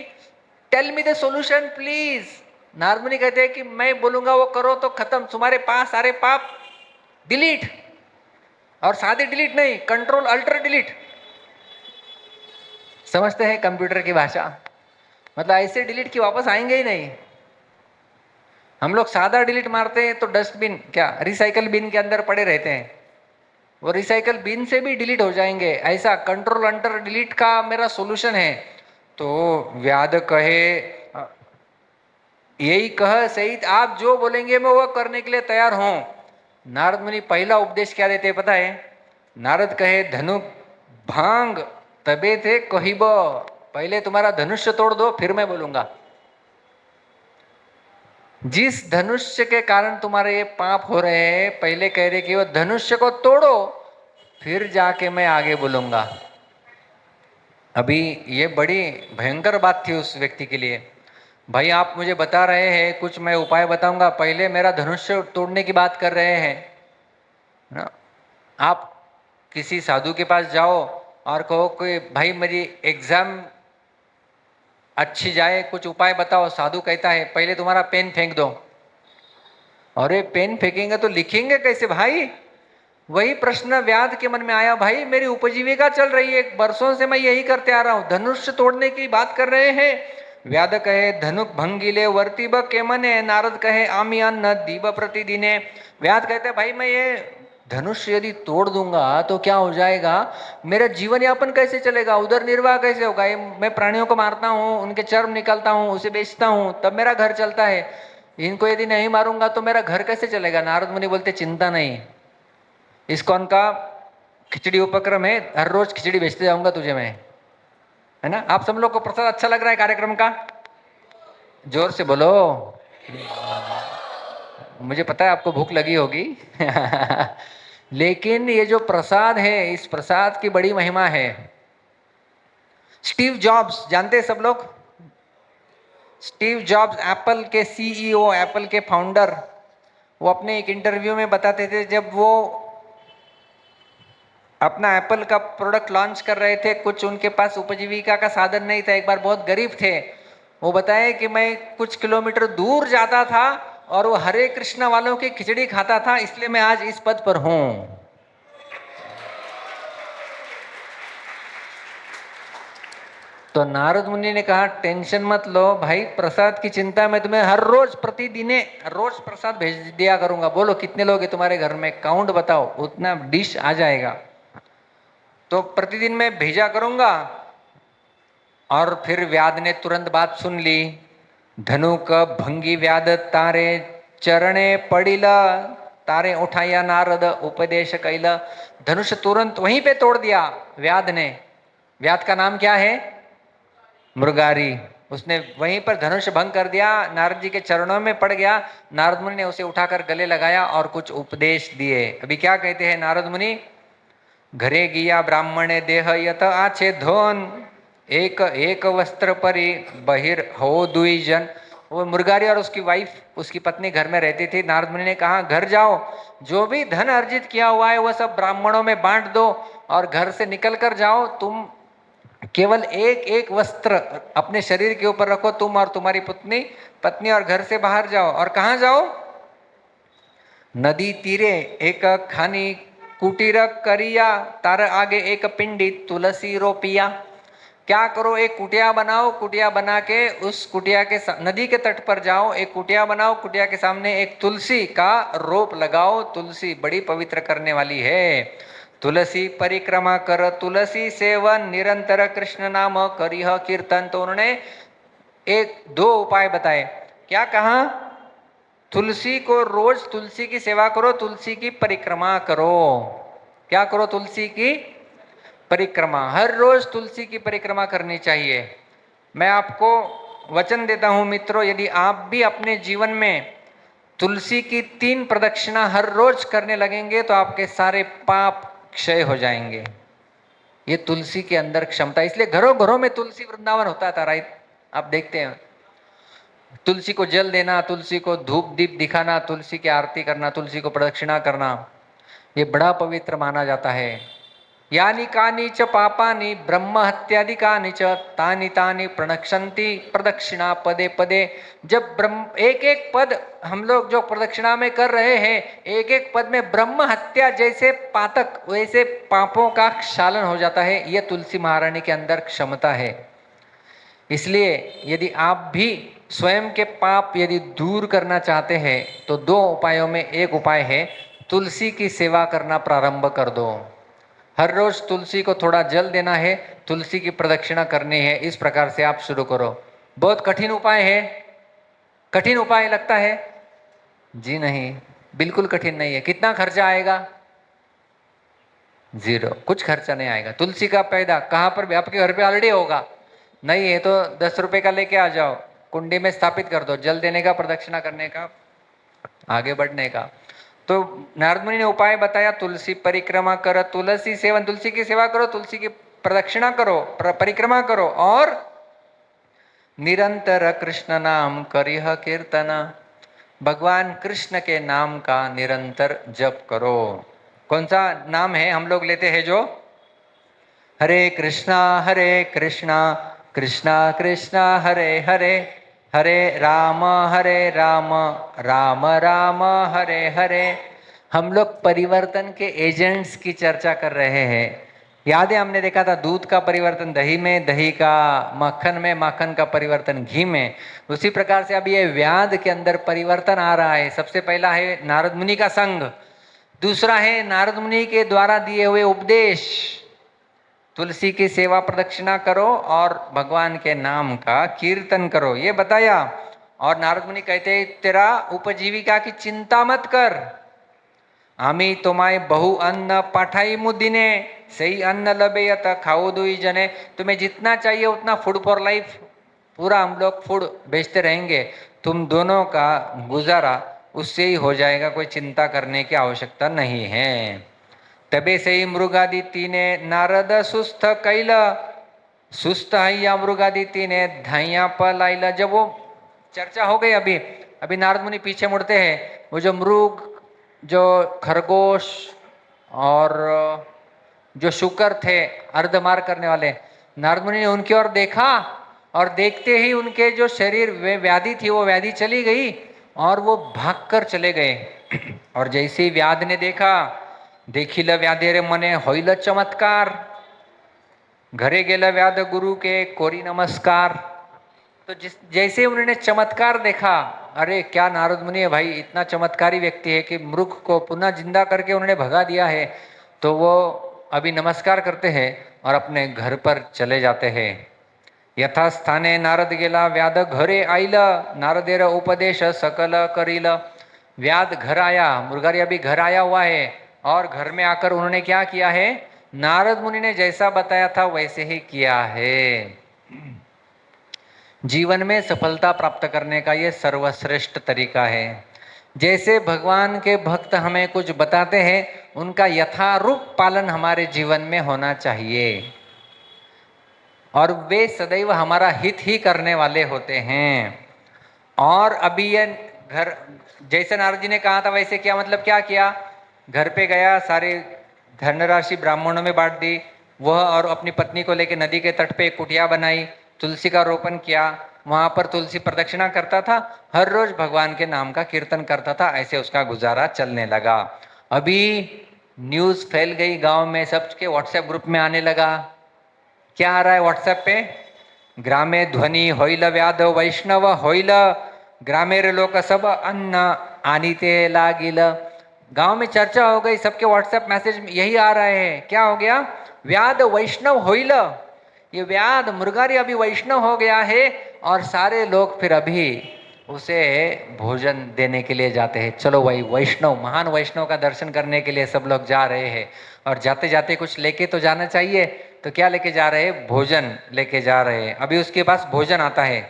tell me the solution please. Narad मुनि कहते हैं कि मैं बोलूंगा वो करो तो खत्म, तुम्हारे पास सारे पाप डिलीट। और सादे डिलीट नहीं, कंट्रोल अल्टर डिलीट। समझते हैं कंप्यूटर की भाषा, मतलब ऐसे डिलीट की वापस आएंगे ही नहीं। हम लोग सादा डिलीट मारते हैं तो डस्टबिन क्या रिसाइकल बिन के अंदर पड़े रहते हैं, वो रिसाइकल बिन से भी डिलीट हो जाएंगे। ऐसा कंट्रोल अल्टर डिलीट का मेरा सॉल्यूशन है। तो व्याध कहे यही कह सही, आप जो बोलेंगे मैं वो करने के लिए तैयार हूं। नारद मुनि पहला उपदेश क्या देते हैं पता है? नारद कहे धनुक भांग तबे थे कहिब, पहले तुम्हारा धनुष्य तोड़ दो फिर मैं बोलूंगा। जिस धनुष्य के कारण तुम्हारे ये पाप हो रहे हैं, पहले कह रहे कि वो धनुष्य को तोड़ो फिर जाके मैं आगे बोलूंगा। अभी ये बड़ी भयंकर बात थी उस व्यक्ति के लिए। भाई आप मुझे बता रहे हैं कुछ, मैं उपाय बताऊंगा, पहले मेरा धनुष्य तोड़ने की बात कर रहे हैं ना। आप किसी साधु के पास जाओ और कहो कि भाई मेरी एग्जाम अच्छी जाए, कुछ उपाय बताओ। साधु कहता है पहले तुम्हारा पेन फेंक दो। अरे पेन फेंकेंगे तो लिखेंगे कैसे भाई? वही प्रश्न व्याध के मन में आया, भाई मेरी उपजीविका चल रही है, बरसों से मैं यही करते आ रहा हूं, धनुष तोड़ने की बात कर रहे हैं। व्याध कहे धनुक भंगिले वर्तिब के मने, नारद कहे आमियान न दीब प्रतिदिने। व्याध कहते भाई मैं ये धनुष यदि तोड़ दूंगा तो क्या हो जाएगा, मेरा जीवन यापन कैसे चलेगा, उधर निर्वाह कैसे होगा? मैं प्राणियों को मारता हूँ, उनके चर्म निकालता हूँ, उसे बेचता हूँ, तब मेरा घर चलता है। इनको यदि नहीं मारूंगा तो मेरा घर कैसे चलेगा? नारद मुनि बोलते चिंता नहीं, इस्कॉन का खिचड़ी उपक्रम है, हर रोज खिचड़ी बेचते जाऊंगा तुझे मैं, है ना। आप सब लोग को प्रसाद अच्छा लग रहा है कार्यक्रम का? जोर से बोलो, मुझे पता है आपको भूख लगी होगी लेकिन ये जो प्रसाद है, इस प्रसाद की बड़ी महिमा है। स्टीव जॉब्स जानते हैं सब लोग? स्टीव जॉब्स एप्पल के सीईओ, एप्पल के फाउंडर, वो अपने एक इंटरव्यू में बताते थे जब वो अपना एप्पल का प्रोडक्ट लॉन्च कर रहे थे, कुछ उनके पास उपजीविका का साधन नहीं था, एक बार बहुत गरीब थे। वो बताए कि मैं कुछ किलोमीटर दूर जाता था और वो हरे कृष्णा वालों की खिचड़ी खाता था, इसलिए मैं आज इस पद पर हूं। तो नारद मुनि ने कहा टेंशन मत लो भाई, प्रसाद की चिंता मैं तुम्हें हर रोज प्रतिदिने रोज प्रसाद भेज दिया करूंगा। बोलो कितने लोग हैं तुम्हारे घर में, काउंट बताओ, उतना डिश आ जाएगा। तो प्रतिदिन मैं भेजा करूंगा। और फिर व्याध ने तुरंत बात सुन ली। धनुक भंगी व्याध तारे चरणे पड़ीला, तारे उठाया नारद उपदेश कैला। धनुष तुरंत वहीं पे तोड़ दिया व्याध ने। व्याध का नाम क्या है? मृगारी। उसने वहीं पर धनुष भंग कर दिया, नारद जी के चरणों में पड़ गया। नारद मुनि ने उसे उठाकर गले लगाया और कुछ उपदेश दिए। अभी क्या कहते हैं नारद मुनि? घरे गिया ब्राह्मणे देह यत आछे धोन, एक एक वस्त्र परी बहिर हो दुई जन। वो मुर्गारी और उसकी वाइफ, उसकी पत्नी घर में रहती थी। नारद मुनि ने कहा घर जाओ, जो भी धन अर्जित किया हुआ है वह सब ब्राह्मणों में बांट दो और घर से निकल कर जाओ। तुम केवल एक एक वस्त्र अपने शरीर के ऊपर रखो, तुम और तुम्हारी पत्नी पत्नी और घर से बाहर जाओ। और कहाँ जाओ? नदी तीरे एक खानी कुटीर करिया, तार आगे एक पिंडी तुलसी रोपिया। क्या करो? एक कुटिया बनाओ, कुटिया बना के उस कुटिया के नदी के तट पर जाओ, एक कुटिया बनाओ, कुटिया के सामने एक तुलसी का रोप लगाओ। तुलसी बड़ी पवित्र करने वाली है। तुलसी परिक्रमा कर तुलसी सेवन, निरंतर कृष्ण नाम करिह कीर्तन। तो उन्होंने एक दो उपाय बताए। क्या कहा? तुलसी को रोज तुलसी की सेवा करो, तुलसी की परिक्रमा करो। क्या करो? तुलसी की परिक्रमा। हर रोज तुलसी की परिक्रमा करनी चाहिए। मैं आपको वचन देता हूं मित्रों, यदि आप भी अपने जीवन में तुलसी की 3 प्रदक्षिणा हर रोज करने लगेंगे तो आपके सारे पाप क्षय हो जाएंगे। ये तुलसी के अंदर क्षमता, इसलिए घरों घरों में तुलसी वृंदावन होता था, राइट? आप देखते हैं तुलसी को जल देना, तुलसी को धूप दीप दिखाना, तुलसी की आरती करना, तुलसी को प्रदक्षिणा करना, ये बड़ा पवित्र माना जाता है। यानी कानी च पापानि ब्रह्म हत्यादिकानि च तानि तानि प्रणक्षन्ति प्रदक्षिणा पदे पदे। जब ब्रह्म एक एक पद हम लोग जो प्रदक्षिणा में कर रहे हैं, एक एक पद में ब्रह्म हत्या जैसे पातक वैसे पापों का क्षालन हो जाता है। यह तुलसी महारानी के अंदर क्षमता है। इसलिए यदि आप भी स्वयं के पाप यदि दूर करना चाहते हैं तो 2 उपायों में एक उपाय है, तुलसी की सेवा करना प्रारंभ कर दो। हर रोज तुलसी को थोड़ा जल देना है, तुलसी की प्रदक्षिणा करनी है। इस प्रकार से आप शुरू करो। बहुत कठिन उपाय है। कठिन उपाय लगता है? जी नहीं, बिल्कुल कठिन नहीं है। कितना खर्चा आएगा? 0, कुछ खर्चा नहीं आएगा। तुलसी का पैदा कहाँ पर भी आपके घर पे ऑलरेडी होगा। नहीं है तो 10 रुपए का लेके आ जाओ, कुंडी में स्थापित कर दो, जल देने का, प्रदक्षिणा करने का, आगे बढ़ने का। तो नारद मुनि ने उपाय बताया, तुलसी परिक्रमा कर तुलसी सेवन, तुलसी की सेवा करो, तुलसी की प्रदक्षिणा करो, परिक्रमा करो और निरंतर कृष्ण नाम करिह कीर्तन। भगवान कृष्ण के नाम का निरंतर जप करो। कौन सा नाम है हम लोग लेते हैं? जो हरे कृष्णा कृष्णा कृष्णा हरे हरे, हरे राम राम राम हरे हरे। हम लोग परिवर्तन के एजेंट्स की चर्चा कर रहे हैं। याद है हमने देखा था दूध का परिवर्तन दही में, दही का मक्खन में, मक्खन का परिवर्तन घी में। उसी प्रकार से अब ये व्याध के अंदर परिवर्तन आ रहा है। सबसे पहला है नारद मुनि का संग, दूसरा है नारद मुनि के द्वारा दिए हुए उपदेश। तुलसी की सेवा प्रदक्षिणा करो और भगवान के नाम का कीर्तन करो, ये बताया। और नारद मुनि कहते तेरा उपजीविका की चिंता मत कर, आमी तुम्हारे बहु अन्न पाठाई मुदिने, सही अन्न लबेयत खाओ दुई जने। तुम्हें जितना चाहिए उतना फूड फॉर लाइफ, पूरा हम लोग फूड बेचते रहेंगे, तुम दोनों का गुजारा उससे ही हो जाएगा, कोई चिंता करने की आवश्यकता नहीं है। तबे से ही मृगादिति ने नारद सुस्थ कैला, सुस्त हैया मृगादिति ने धाइया पलाइला। जब वो चर्चा हो गई, अभी नारद मुनि पीछे मुड़ते हैं, वो जो मृग, जो खरगोश और जो शुकर थे अर्धमार करने वाले, नारद मुनि ने उनकी ओर देखा और देखते ही उनके जो शरीर वे व्याधि थी वो व्याधि चली गई और वो भागकर चले गए। और जैसे ही व्याध ने देखा, देखिल व्याधेरे मने होइल चमत्कार, घरे गेला व्याध गुरु के कोरी नमस्कार। तो जैसे उन्होंने चमत्कार देखा, अरे क्या नारद मुनि है भाई, इतना चमत्कारी व्यक्ति है कि मृग को पुनः जिंदा करके उन्होंने भगा दिया है। तो वो अभी नमस्कार करते हैं और अपने घर पर चले जाते हैं। यथा स्थाने नारद गेला व्याध घरे आइला, नारदेर उपदेश सकल करिल। व्याध घर आया, मुर्गारी अभी घर आया हुआ है और घर में आकर उन्होंने क्या किया है? नारद मुनि ने जैसा बताया था वैसे ही किया है। जीवन में सफलता प्राप्त करने का ये सर्वश्रेष्ठ तरीका है। जैसे भगवान के भक्त हमें कुछ बताते हैं, उनका यथारूप पालन हमारे जीवन में होना चाहिए। और वे सदैव हमारा हित ही करने वाले होते हैं। और अभी ये घर, जैसे नारद जी ने कहा था वैसे किया, मतलब क्या किया, घर पे गया, सारे धनराशि ब्राह्मणों में बांट दी, वह और अपनी पत्नी को लेकर नदी के तट पे एक कुटिया बनाई, तुलसी का रोपण किया, वहां पर तुलसी प्रदक्षिणा करता था, हर रोज भगवान के नाम का कीर्तन करता था। ऐसे उसका गुजारा चलने लगा। अभी न्यूज फैल गई गांव में, सबके व्हाट्सएप ग्रुप में आने लगा। क्या आ रहा है व्हाट्सएप पे, ग्रामे ध्वनि होइल व्याध वैष्णव होइल, ग्रामेर लोक सब अन्न आनीते लागिल। गांव में चर्चा हो गई, सबके व्हाट्सएप मैसेज यही आ रहे हैं, क्या हो गया, व्याध वैष्णव होइल, ये व्याध मुर्गारी अभी वैष्णव हो गया है, और सारे लोग फिर अभी उसे भोजन देने के लिए जाते हैं। चलो भाई, वैष्णव, महान वैष्णव का दर्शन करने के लिए सब लोग जा रहे हैं, और जाते जाते कुछ लेके तो जाना चाहिए, तो क्या लेके जा रहे हैं, भोजन लेके जा रहे हैं। अभी उसके पास भोजन आता है,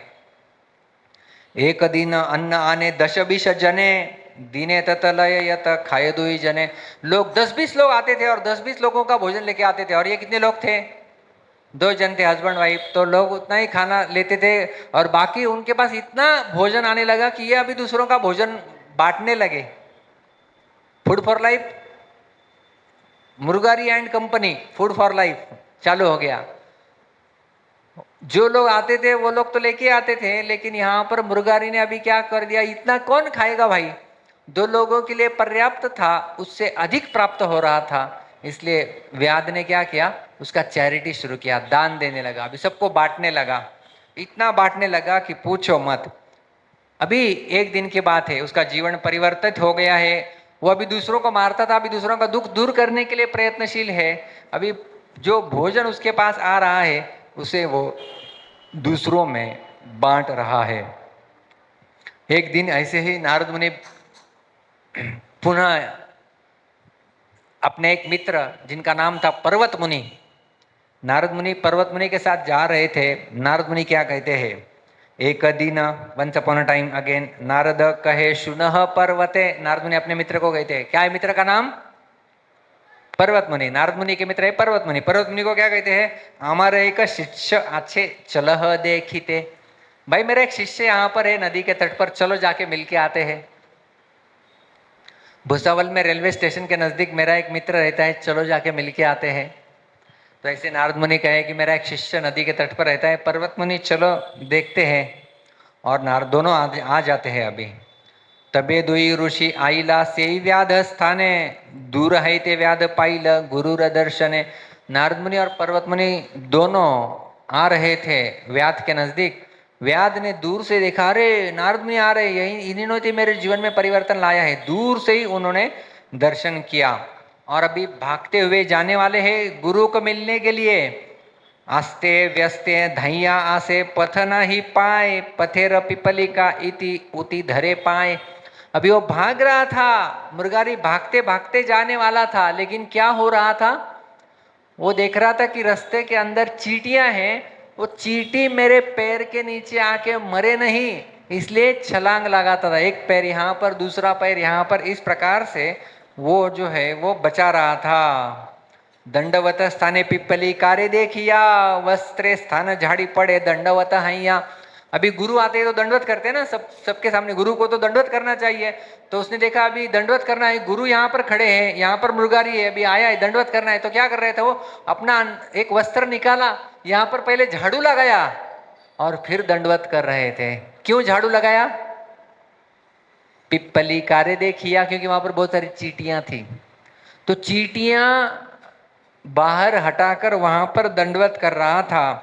एक दिन अन्न आने 10-20 जने, दिने ततलय यत खाए दुई जने। लोग 10-20 लोग आते थे और 10-20 लोगों का भोजन लेके आते थे। और ये कितने लोग थे, 2 जन थे, हस्बैंड वाइफ, तो लोग उतना ही खाना लेते थे। और बाकी उनके पास इतना भोजन आने लगा कि ये अभी दूसरों का भोजन बांटने लगे। फूड फॉर लाइफ, मुर्गारी and company, food for life चालू हो गया। जो लोग आते थे वो लोग तो लेके आते थे, लेकिन यहाँ पर मुर्गारी ने अभी क्या कर दिया, इतना कौन खाएगा भाई, 2 लोगों के लिए पर्याप्त था, उससे अधिक प्राप्त हो रहा था। इसलिए व्याध ने क्या किया, उसका चैरिटी शुरू किया, दान देने लगा, अभी सबको बांटने लगा, इतना बांटने लगा कि पूछो मत। अभी एक दिन की बात है, उसका जीवन परिवर्तित हो गया है। वो अभी दूसरों को मारता था, अभी दूसरों का दुख दूर करने के लिए प्रयत्नशील है। अभी जो भोजन उसके पास आ रहा है उसे वो दूसरों में बांट रहा है। एक दिन ऐसे ही नारद मुनि पुनः अपने एक मित्र जिनका नाम था पर्वत मुनि, नारद मुनि पर्वत मुनि के साथ जा रहे थे। नारद मुनि क्या कहते हैं, एक दिन, once upon a time again, Narad कहे शुनः पर्वते। नारद मुनि अपने मित्र को कहते हैं, क्या है मित्र का नाम, पर्वत मुनि। नारद मुनि के मित्र है पर्वत मुनि। पर्वत मुनि को क्या कहते हैं, हमारे एक शिष्य अच्छे चलह देखिते, भाई मेरा एक शिष्य यहाँ पर है नदी के तट पर, चलो जाके मिलके आते हैं। भुसावल में रेलवे स्टेशन के नजदीक मेरा एक मित्र रहता है, चलो जाके मिलके आते हैं। तो ऐसे नारद मुनि कहे कि मेरा एक शिष्य नदी के तट पर रहता है, पर्वत मुनि चलो देखते हैं। और नारद दोनों आ जाते हैं। अभी तबे दुई ऋषि आईला से व्याध स्थाने, दूर है ते व्याध पाइल गुरुर दर्शने। नारद मुनि और पर्वत मुनि दोनों आ रहे थे व्याध के नजदीक। व्याध ने दूर से देखा, अरे नारद मुनि आ रहे, यही इन्होंने तो मेरे जीवन में परिवर्तन लाया है। दूर से ही उन्होंने दर्शन किया और अभी भागते हुए जाने वाले हैं गुरु को मिलने के लिए। आस्ते व्यस्ते धैया आसे पथ न ही पाए, पथेर पिपलिका इति उति धरे पाए। अभी वो भाग रहा था, मुर्गारी भागते भागते जाने वाला था, लेकिन क्या हो रहा था, वो देख रहा था कि रास्ते के अंदर चींटियां हैं, वो चींटी मेरे पैर के नीचे आके मरे नहीं, इसलिए छलांग लगाता था, एक पैर यहाँ पर दूसरा पैर यहाँ पर, इस प्रकार से वो जो है वो बचा रहा था। दंडवत स्थाने पिपली कारे देखिया, वस्त्रे स्थान झाड़ी पड़े दंडवत हैया। अभी गुरु आते हैं तो दंडवत करते हैं ना, सबके सामने गुरु को तो दंडवत करना चाहिए। तो उसने देखा अभी दंडवत करना है, गुरु यहाँ पर खड़े हैं, यहाँ पर मुर्गारी है, अभी आया है दंडवत करना है, तो क्या कर रहे थे वो, अपना एक वस्त्र निकाला, यहाँ पर पहले झाड़ू लगाया और फिर दंडवत कर रहे थे। क्यों झाड़ू लगाया, पिपली कारे देखिया, क्योंकि वहां पर बहुत सारी चींटियां थी, तो चींटियां बाहर हटाकर वहां पर दंडवत कर रहा था।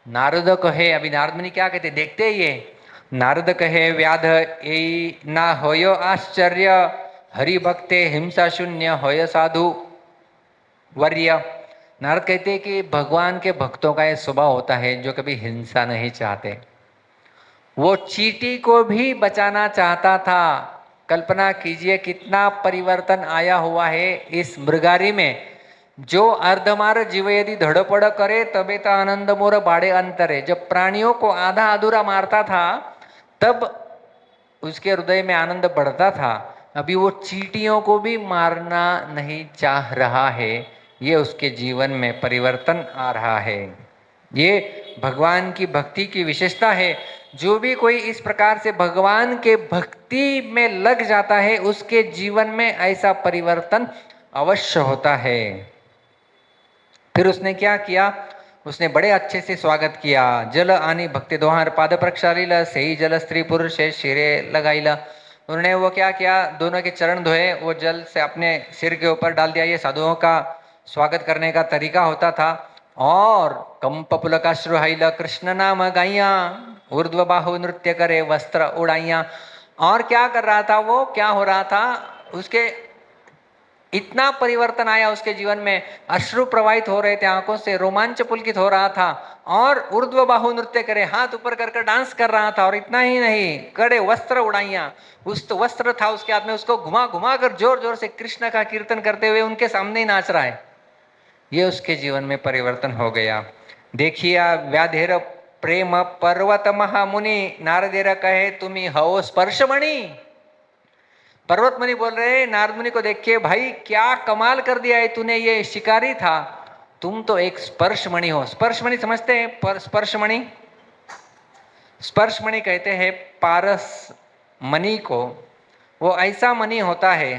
नारद कहे, अभी नारद मुनि क्या कहते देखते ये, नारद कहे व्याध ए ना होयो आश्चर्य, हरि भक्ते हिंसा शून्य होय साधु वर्य। नारद कहते कि भगवान के भक्तों का यह स्वभाव होता है जो कभी हिंसा नहीं चाहते। वो चींटी को भी बचाना चाहता था। कल्पना कीजिए कितना परिवर्तन आया हुआ है इस मृगारी में। जो अर्धमार जीव यदि धड़पड़ करे तबे तो आनंद मोर बाड़े अंतरे। जब प्राणियों को आधा अधूरा मारता था तब उसके हृदय में आनंद बढ़ता था। अभी वो चींटियों को भी मारना नहीं चाह रहा है, ये उसके जीवन में परिवर्तन आ रहा है। ये भगवान की भक्ति की विशेषता है। जो भी कोई इस प्रकार से भगवान के भक्ति में लग जाता है उसके जीवन में ऐसा परिवर्तन अवश्य होता है। फिर उसने क्या किया, उसने बड़े अच्छे से स्वागत किया। जल आनी भक्ति दोहार पाद प्रक्षालीला सही जल स्त्री पुरुष शिरे लगाईला। उन्होंने वो क्या किया, दोनों के चरण धोए, वो जल से अपने सिर के ऊपर डाल दिया। ये साधुओं का स्वागत करने का तरीका होता था। और कंप पुलकाश्रुहाइला कृष्ण नाम गाइया, ऊर्ध्व बाहु नृत्य करे वस्त्र उड़ाइया। और क्या कर रहा था वो, क्या हो रहा था, उसके इतना परिवर्तन आया उसके जीवन में, अश्रु प्रवाहित हो रहे थे आंखों से, रोमांच पुलकित हो रहा था। और ऊर्ध्व बाहु नृत्य करे, हाथ ऊपर कर डांस कर रहा था। और इतना ही नहीं, कड़े वस्त्र उड़ाइया, उस तो वस्त्र था उसके हाथ में, उसको घुमा घुमा कर जोर जोर से कृष्ण का कीर्तन करते हुए उनके सामने ही नाच रहा है। ये उसके जीवन में परिवर्तन हो गया। देखिए, व्याधेर प्रेम पर्वत महामुनि, नारदेर कहे तुम्ही हवो स्पर्शमणि। पर्वत मुनि बोल रहे नारद मुनि को देख के, भाई क्या कमाल कर दिया है तूने, ये शिकारी था, तुम तो एक स्पर्शमणि हो। स्पर्शमणि समझते हैं, पर स्पर्शमणि, स्पर्शमणि कहते हैं पारस मणि को। वो ऐसा मणि होता है,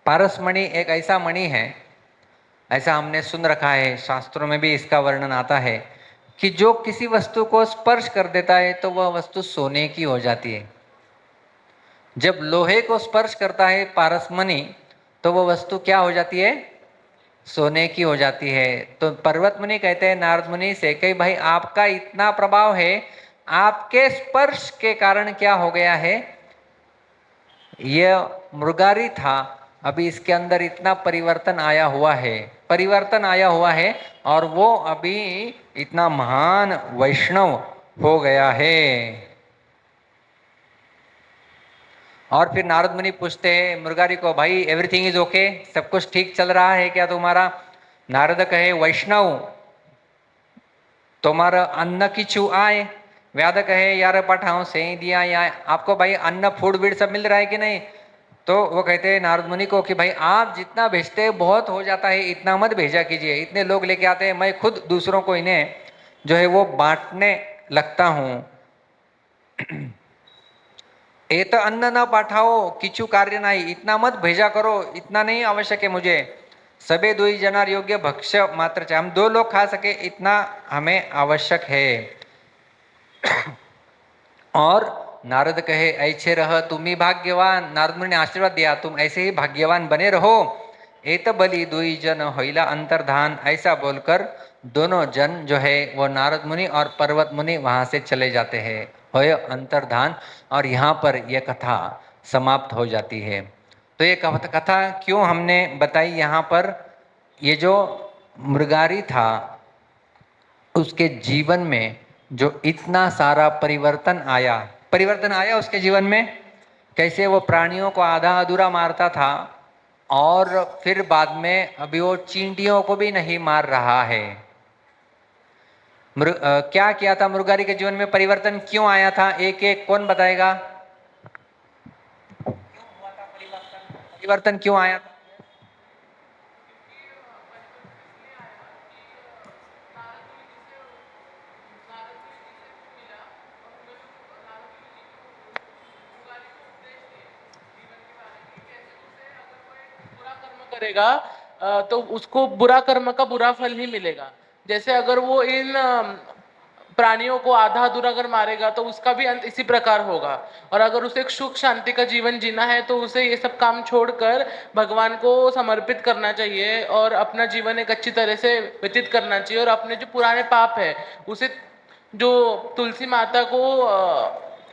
पारसमणि एक ऐसा मणि है, ऐसा हमने सुन रखा है, शास्त्रों में भी इसका वर्णन आता है कि जो किसी वस्तु को स्पर्श कर देता है तो वह वस्तु सोने की हो जाती है। जब लोहे को स्पर्श करता है पारसमणि तो वह वस्तु क्या हो जाती है, सोने की हो जाती है। तो पर्वत मुनि कहते हैं नारद मुनि से कि भाई आपका इतना प्रभाव है, आपके स्पर्श के कारण क्या हो गया है, यह मृगारी था, अभी इसके अंदर इतना परिवर्तन आया हुआ है, परिवर्तन आया हुआ है, और वो अभी इतना महान वैष्णव हो गया है। और फिर नारद मुनि पूछते हैं मृगारी को, भाई एवरीथिंग इज ओके, सब कुछ ठीक चल रहा है क्या तुम्हारा? नारद कहे वैष्णव तुम्हारा अन्न किचु आए। व्याध कहे यार पठाओ से ही दिया, या आपको भाई अन्न फूड बीड सब मिल रहा है कि नहीं? तो वो कहते हैं नारद मुनि को कि भाई आप जितना भेजते हैं बहुत हो जाता है, इतना मत भेजा कीजिए। इतने लोग लेके आते हैं, मैं खुद दूसरों को इन्हें जो है वो बांटने लगता हूं। एत अन्न न पाठाओ किचु कार्य नहीं, इतना मत भेजा करो, इतना नहीं आवश्यक है मुझे। सबे दुई जनार योग्य भक्ष्य मात्र चाहिए, हम 2 लोग खा सके इतना हमें आवश्यक है। और नारद कहे ऐसे रह तुम ही भाग्यवान, नारद मुनि ने आशीर्वाद दिया तुम ऐसे ही भाग्यवान बने रहो। एत बलि दुई जन होइला अंतर्धान, ऐसा बोलकर दोनों जन जो है वो नारद मुनि और पर्वत मुनि वहां से चले जाते हैं, होय अंतर्धान। और यहाँ पर यह कथा समाप्त हो जाती है। तो ये कथा क्यों हमने बताई यहाँ पर, ये जो मृगारी था उसके जीवन में जो इतना सारा परिवर्तन आया उसके जीवन में, कैसे वो प्राणियों को आधा अधूरा मारता था और फिर बाद में अभी वो चींटियों को भी नहीं मार रहा है। क्या किया था मृगारी के जीवन में, परिवर्तन क्यों आया था, एक एक कौन बताएगा? परिवर्तन क्यों आया था? करेगा तो उसको बुरा कर्म का बुरा फल ही मिलेगा। जैसे अगर वो इन प्राणियों को आधा अधूरा अगर मारेगा तो उसका भी अंत इसी प्रकार होगा। और अगर उसे एक सुख शांति का जीवन जीना है तो उसे ये सब काम छोड़कर भगवान को समर्पित करना चाहिए और अपना जीवन एक अच्छी तरह से व्यतीत करना चाहिए। और अपने जो पुराने पाप है उसे, जो तुलसी माता को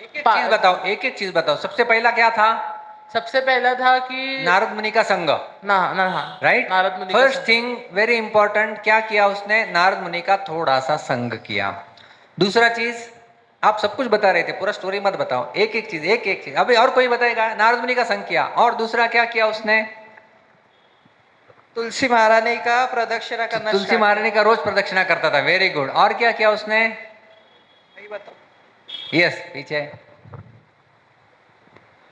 एक एक चीज बताओ। सबसे पहला क्या था? सबसे पहला था कि नारद मुनि का संग, हाँ, राइट? नारद मुनि का फर्स्ट थिंग वेरी इंपॉर्टेंट, क्या किया उसने? नारद मुनि का थोड़ा सा संग किया। दूसरा चीज, आप सब कुछ बता रहे थे, पूरा स्टोरी मत बताओ, एक एक चीज। अभी और कोई बताएगा? नारद मुनि का संग किया, और दूसरा क्या किया उसने? तुलसी महारानी का प्रदक्षिणा करना, तुलसी महारानी का रोज प्रदक्षिणा करता था, वेरी गुड। और क्या किया उसने? यस, पीछे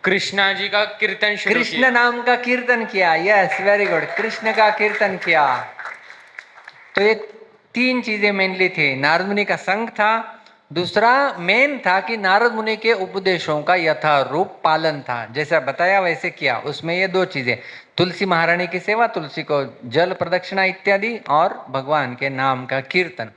कृष्णा जी का कीर्तन शुरू किया, कृष्ण नाम का कीर्तन किया। यस, वेरी गुड, कृष्ण का कीर्तन किया। तो ये तीन चीजें मेनली थी। नारद मुनि का संग था, दूसरा मेन था कि नारद मुनि के उपदेशों का यथारूप पालन था, जैसा बताया वैसे किया। उसमें ये दो चीजें, तुलसी महारानी की सेवा, तुलसी को जल प्रदक्षिणा इत्यादि, और भगवान के नाम का कीर्तन,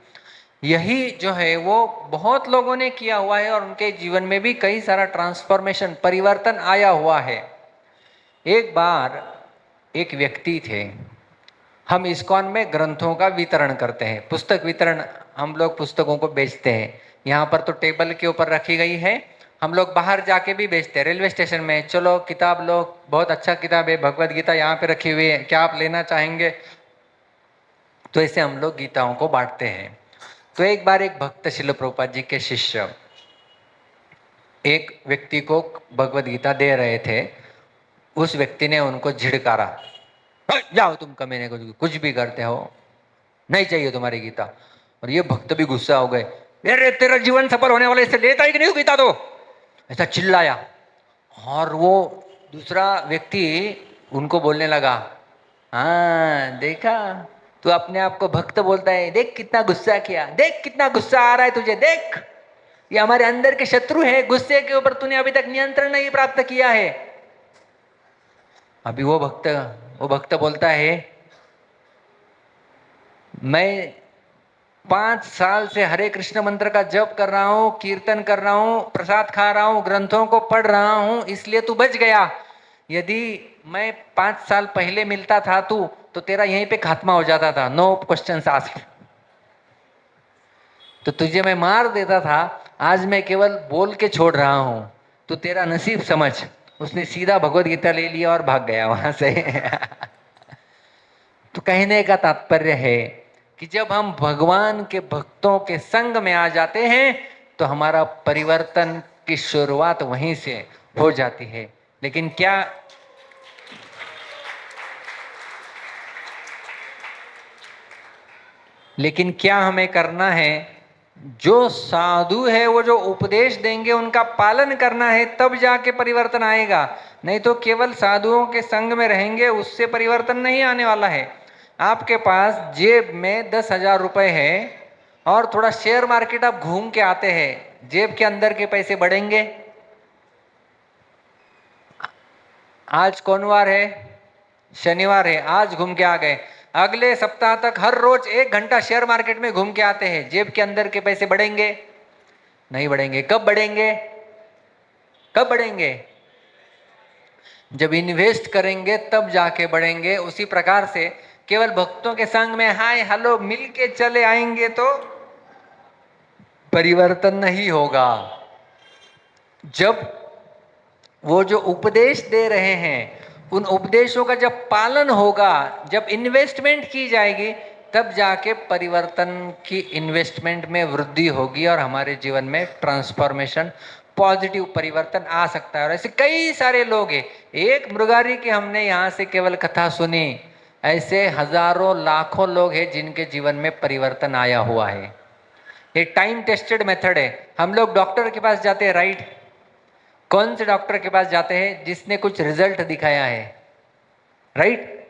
यही जो है वो बहुत लोगों ने किया हुआ है और उनके जीवन में भी कई सारा ट्रांसफॉर्मेशन, परिवर्तन आया हुआ है। एक बार एक व्यक्ति थे, हम इस्कॉन में ग्रंथों का वितरण करते हैं, पुस्तक वितरण, हम लोग पुस्तकों को बेचते हैं। यहाँ पर तो टेबल के ऊपर रखी गई है, हम लोग बाहर जाके भी बेचते हैं, रेलवे स्टेशन में, चलो किताब लो, बहुत अच्छा किताब है भगवत गीता यहाँ पे रखी हुई है, क्या आप लेना चाहेंगे? तो ऐसे हम लोग गीताओं को बांटते हैं। तो एक बार एक भक्त शिल प्रभुपाद जी के शिष्य एक व्यक्ति को भगवत गीता दे रहे थे। उस व्यक्ति ने उनको झिड़कारा, जाओ तुम कमीने को, कुछ भी करते हो, नहीं चाहिए तुम्हारी गीता। और ये भक्त भी गुस्सा हो गए, अरे तेरा जीवन सफल होने वाला, इससे लेता ही कि नहीं गीता, तो ऐसा चिल्लाया। और वो दूसरा व्यक्ति उनको बोलने लगा, हाँ देखा, तू अपने आप को भक्त बोलता है, देख कितना गुस्सा किया, देख कितना गुस्सा आ रहा है तुझे, देख ये हमारे अंदर के शत्रु है, गुस्से के ऊपर तूने अभी तक नियंत्रण नहीं प्राप्त किया है। अभी वो भक्त बोलता है, मैं 5 साल से हरे कृष्ण मंत्र का जप कर रहा हूं, कीर्तन कर रहा हूं, प्रसाद खा रहा हूं, ग्रंथों को पढ़ रहा हूं, इसलिए तू बच गया। यदि मैं 5 साल पहले मिलता था तू, तो तेरा यहीं पे खात्मा हो जाता था, नो क्वेश्चंस आस्क्ड। तो तुझे मैं मार देता था, आज मैं केवल बोल के छोड़ रहा हूं, तो तेरा नसीब समझ। उसने सीधा भगवत गीता ले लिया और भाग गया वहां से। तो कहने का तात्पर्य है कि जब हम भगवान के भक्तों के संग में आ जाते हैं तो हमारा परिवर्तन की शुरुआत वहीं से हो जाती है। लेकिन क्या हमें करना है? जो साधु है वो जो उपदेश देंगे उनका पालन करना है, तब जाके परिवर्तन आएगा। नहीं तो केवल साधुओं के संग में रहेंगे उससे परिवर्तन नहीं आने वाला है। आपके पास जेब में 10,000 रुपए है और थोड़ा शेयर मार्केट आप घूम के आते हैं, जेब के अंदर के पैसे बढ़ेंगे? आज कौन वार है? शनिवार है, आज घूम के आ गए, अगले सप्ताह तक हर रोज 1 घंटा शेयर मार्केट में घूम के आते हैं, जेब के अंदर के पैसे बढ़ेंगे? नहीं बढ़ेंगे। कब बढ़ेंगे? कब बढ़ेंगे? जब इन्वेस्ट करेंगे तब जाके बढ़ेंगे। उसी प्रकार से केवल भक्तों के संग में हाय हेलो मिल के चले आएंगे तो परिवर्तन नहीं होगा। जब वो जो उपदेश दे रहे हैं उन उपदेशों का जब पालन होगा, जब इन्वेस्टमेंट की जाएगी, तब जाके परिवर्तन की इन्वेस्टमेंट में वृद्धि होगी और हमारे जीवन में ट्रांसफॉर्मेशन, पॉजिटिव परिवर्तन आ सकता है। और ऐसे कई सारे लोग हैं। एक मृगारी की हमने यहाँ से केवल कथा सुनी, ऐसे हजारों लाखों लोग हैं जिनके जीवन में परिवर्तन आया हुआ है। ये टाइम टेस्टेड मेथड है। हम लोग डॉक्टर के पास जाते हैं, राइट? कौन से डॉक्टर के पास जाते हैं? जिसने कुछ रिजल्ट दिखाया है, राइट?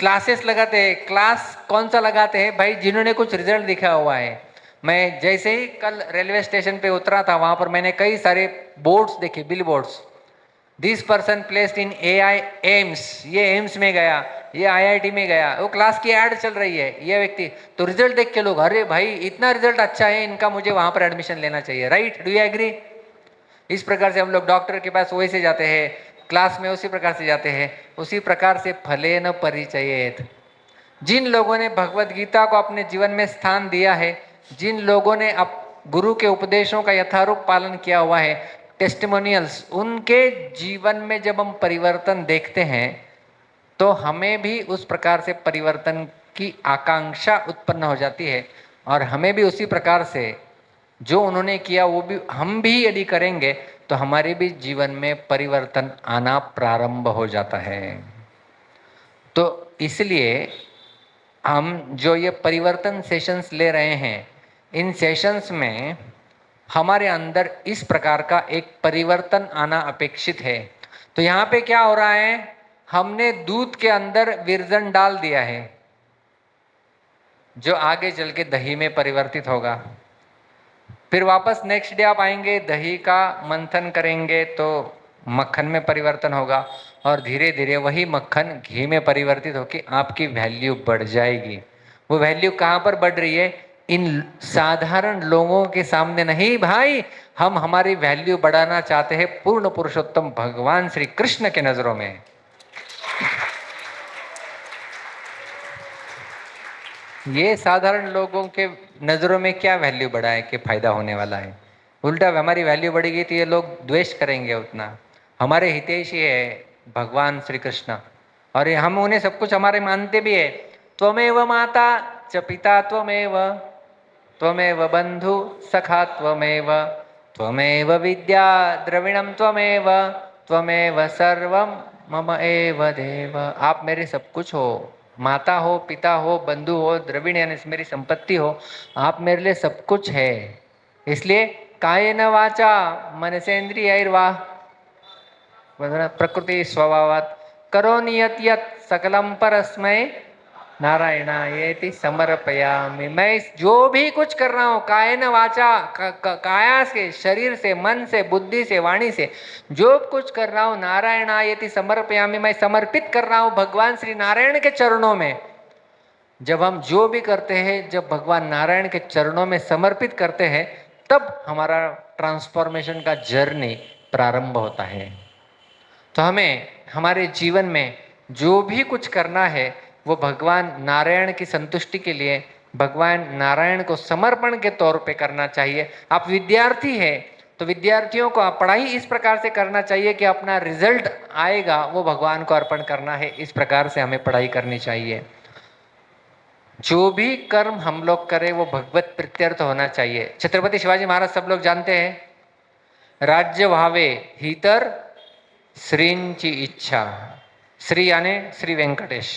क्लासेस लगाते हैं, क्लास कौन सा लगाते हैं भाई? जिन्होंने कुछ रिजल्ट दिखा हुआ है। मैं जैसे ही कल रेलवे स्टेशन पे उतरा था, वहां पर मैंने कई सारे बोर्ड्स देखे, bill boards, this person placed in AI AIIMS, ये एम्स में गया, ये IIT में गया, वो क्लास की ऐड चल रही है, ये व्यक्ति। तो रिजल्ट देख के लोग, अरे भाई इतना रिजल्ट अच्छा है इनका, मुझे वहां पर एडमिशन लेना चाहिए, राइट? Do you agree? इस प्रकार से हम लोग डॉक्टर के पास वैसे जाते हैं, क्लास में उसी प्रकार से जाते हैं। उसी प्रकार से फलेन परिचयेत। जिन लोगों ने भगवत गीता को अपने जीवन में स्थान दिया है, जिन लोगों ने गुरु के उपदेशों का यथारूप पालन किया हुआ है, टेस्टिमोनियल्स, उनके जीवन में जब हम परिवर्तन देखते हैं तो हमें भी उस प्रकार से परिवर्तन की आकांक्षा उत्पन्न हो जाती है और हमें भी उसी प्रकार से जो उन्होंने किया वो भी हम भी यदि करेंगे तो हमारे भी जीवन में परिवर्तन आना प्रारंभ हो जाता है। तो इसलिए हम जो ये परिवर्तन सेशंस ले रहे हैं, इन सेशंस में हमारे अंदर इस प्रकार का एक परिवर्तन आना अपेक्षित है। तो यहाँ पे क्या हो रहा है? हमने दूध के अंदर विरजन डाल दिया है, जो आगे चल के दही में परिवर्तित होगा। फिर वापस नेक्स्ट डे आप आएंगे, दही का मंथन करेंगे तो मक्खन में परिवर्तन होगा, और धीरे धीरे वही मक्खन घी में परिवर्तित होकर आपकी वैल्यू बढ़ जाएगी। वो वैल्यू कहाँ पर बढ़ रही है? इन साधारण लोगों के सामने नहीं भाई, हम हमारी वैल्यू बढ़ाना चाहते हैं पूर्ण पुरुषोत्तम भगवान श्री कृष्ण के नजरों में। ये साधारण लोगों के नजरों में क्या वैल्यू बढ़ाए के फायदा होने वाला है? उल्टा हमारी वैल्यू बढ़ेगी तो ये लोग द्वेष करेंगे उतना। हमारे हितैषी है भगवान श्री कृष्ण, और हम उन्हें सब कुछ हमारे मानते भी है। त्वमेव माता च पिता त्वमेव, त्वमेव बंधु सखा त्वमेव, त्वमेव विद्या द्रविणम त्वमेव, त्वमेव सर्वम मम एव देव। आप मेरे सब कुछ हो, माता हो, पिता हो, बंधु हो, द्रविण यानी मेरी संपत्ति हो, आप मेरे लिए सब कुछ है। इसलिए कायेन वाचा मनसेन्द्रियैर्वा प्रकृति स्वभावात् करोमि यत् यत् सकलम परस्मै नारायणायेति समर्पयामि। मैं जो भी कुछ कर रहा हूँ कायेन वाचा, काया से, शरीर से, मन से, बुद्धि से, वाणी से, जो कुछ कर रहा हूँ नारायणायेति समर्पयामि, मैं समर्पित कर रहा हूँ भगवान श्री नारायण के चरणों में। जब हम जो भी करते हैं, जब भगवान नारायण के चरणों में समर्पित करते हैं, तब हमारा ट्रांसफॉर्मेशन का जर्नी प्रारंभ होता है। तो हमें हमारे जीवन में जो भी कुछ करना है वो भगवान नारायण की संतुष्टि के लिए, भगवान नारायण को समर्पण के तौर पे करना चाहिए। आप विद्यार्थी हैं तो विद्यार्थियों को आप पढ़ाई इस प्रकार से करना चाहिए कि अपना रिजल्ट आएगा वो भगवान को अर्पण करना है, इस प्रकार से हमें पढ़ाई करनी चाहिए। जो भी कर्म हम लोग करें वो भगवत प्रीत्यर्थ होना चाहिए। छत्रपति शिवाजी महाराज सब लोग जानते हैं, राज्य भावे हितर श्रींची इच्छा। श्री यानी श्री वेंकटेश,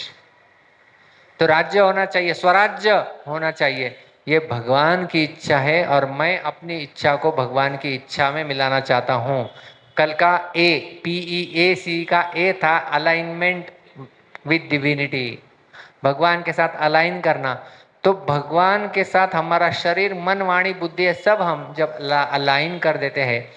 तो राज्य होना चाहिए, स्वराज्य होना चाहिए, ये भगवान की इच्छा है और मैं अपनी इच्छा को भगवान की इच्छा में मिलाना चाहता हूँ। कल का PEAC का ए था अलाइनमेंट विद डिविनिटी, भगवान के साथ अलाइन करना। तो भगवान के साथ हमारा शरीर, मन, वाणी, बुद्धि सब हम जब अलाइन कर देते हैं,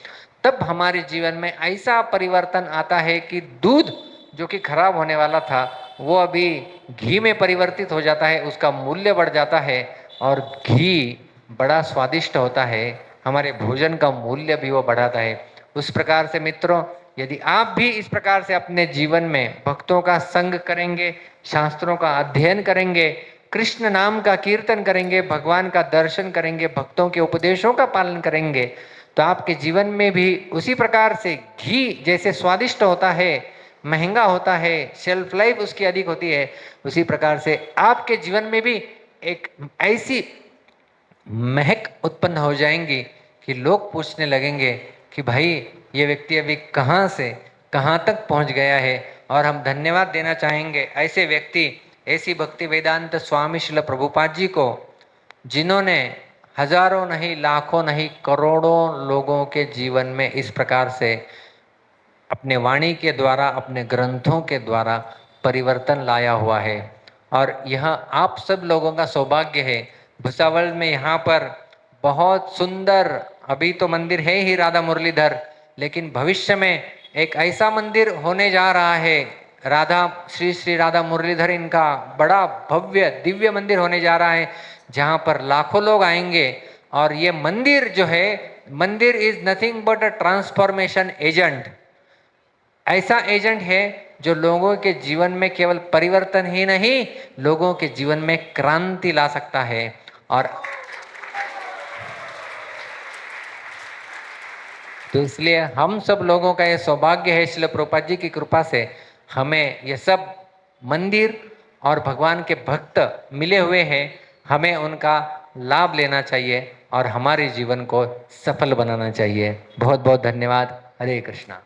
तब हमारे जीवन में ऐसा परिवर्तन आता है कि दूध जो कि खराब होने वाला था वो अभी घी में परिवर्तित हो जाता है, उसका मूल्य बढ़ जाता है और घी बड़ा स्वादिष्ट होता है, हमारे भोजन का मूल्य भी वो बढ़ाता है। उस प्रकार से मित्रों, यदि आप भी इस प्रकार से अपने जीवन में भक्तों का संग करेंगे, शास्त्रों का अध्ययन करेंगे, कृष्ण नाम का कीर्तन करेंगे, भगवान का दर्शन करेंगे, भक्तों के उपदेशों का पालन करेंगे, तो आपके जीवन में भी उसी प्रकार से घी जैसे स्वादिष्ट होता है, महंगा होता है, शेल्फ लाइफ उसकी अधिक होती है, उसी प्रकार से आपके जीवन में भी एक ऐसी महक उत्पन्न हो जाएंगी कि लोग पूछने लगेंगे कि भाई ये व्यक्ति अभी कहाँ से कहाँ तक पहुँच गया है। और हम धन्यवाद देना चाहेंगे ऐसे व्यक्ति, ऐसी भक्ति वेदांत स्वामी श्रील प्रभुपाद जी को, जिन्होंने हजारों नहीं, लाखों नहीं, करोड़ों लोगों के जीवन में इस प्रकार से अपने वाणी के द्वारा, अपने ग्रंथों के द्वारा परिवर्तन लाया हुआ है। और यह आप सब लोगों का सौभाग्य है। भुसावल में यहाँ पर बहुत सुंदर, अभी तो मंदिर है ही राधा मुरलीधर, लेकिन भविष्य में एक ऐसा मंदिर होने जा रहा है, राधा श्री राधा मुरलीधर, इनका बड़ा भव्य दिव्य मंदिर होने जा रहा है, जहाँ पर लाखों लोग आएंगे। और ये मंदिर जो है, मंदिर is nothing but a transformation agent. ऐसा एजेंट है जो लोगों के जीवन में केवल परिवर्तन ही नहीं, लोगों के जीवन में क्रांति ला सकता है। और तो इसलिए हम सब लोगों का यह सौभाग्य है, श्रील प्रभुपाद जी की कृपा से हमें ये सब मंदिर और भगवान के भक्त मिले हुए हैं, हमें उनका लाभ लेना चाहिए और हमारे जीवन को सफल बनाना चाहिए। बहुत बहुत धन्यवाद। हरे कृष्णा।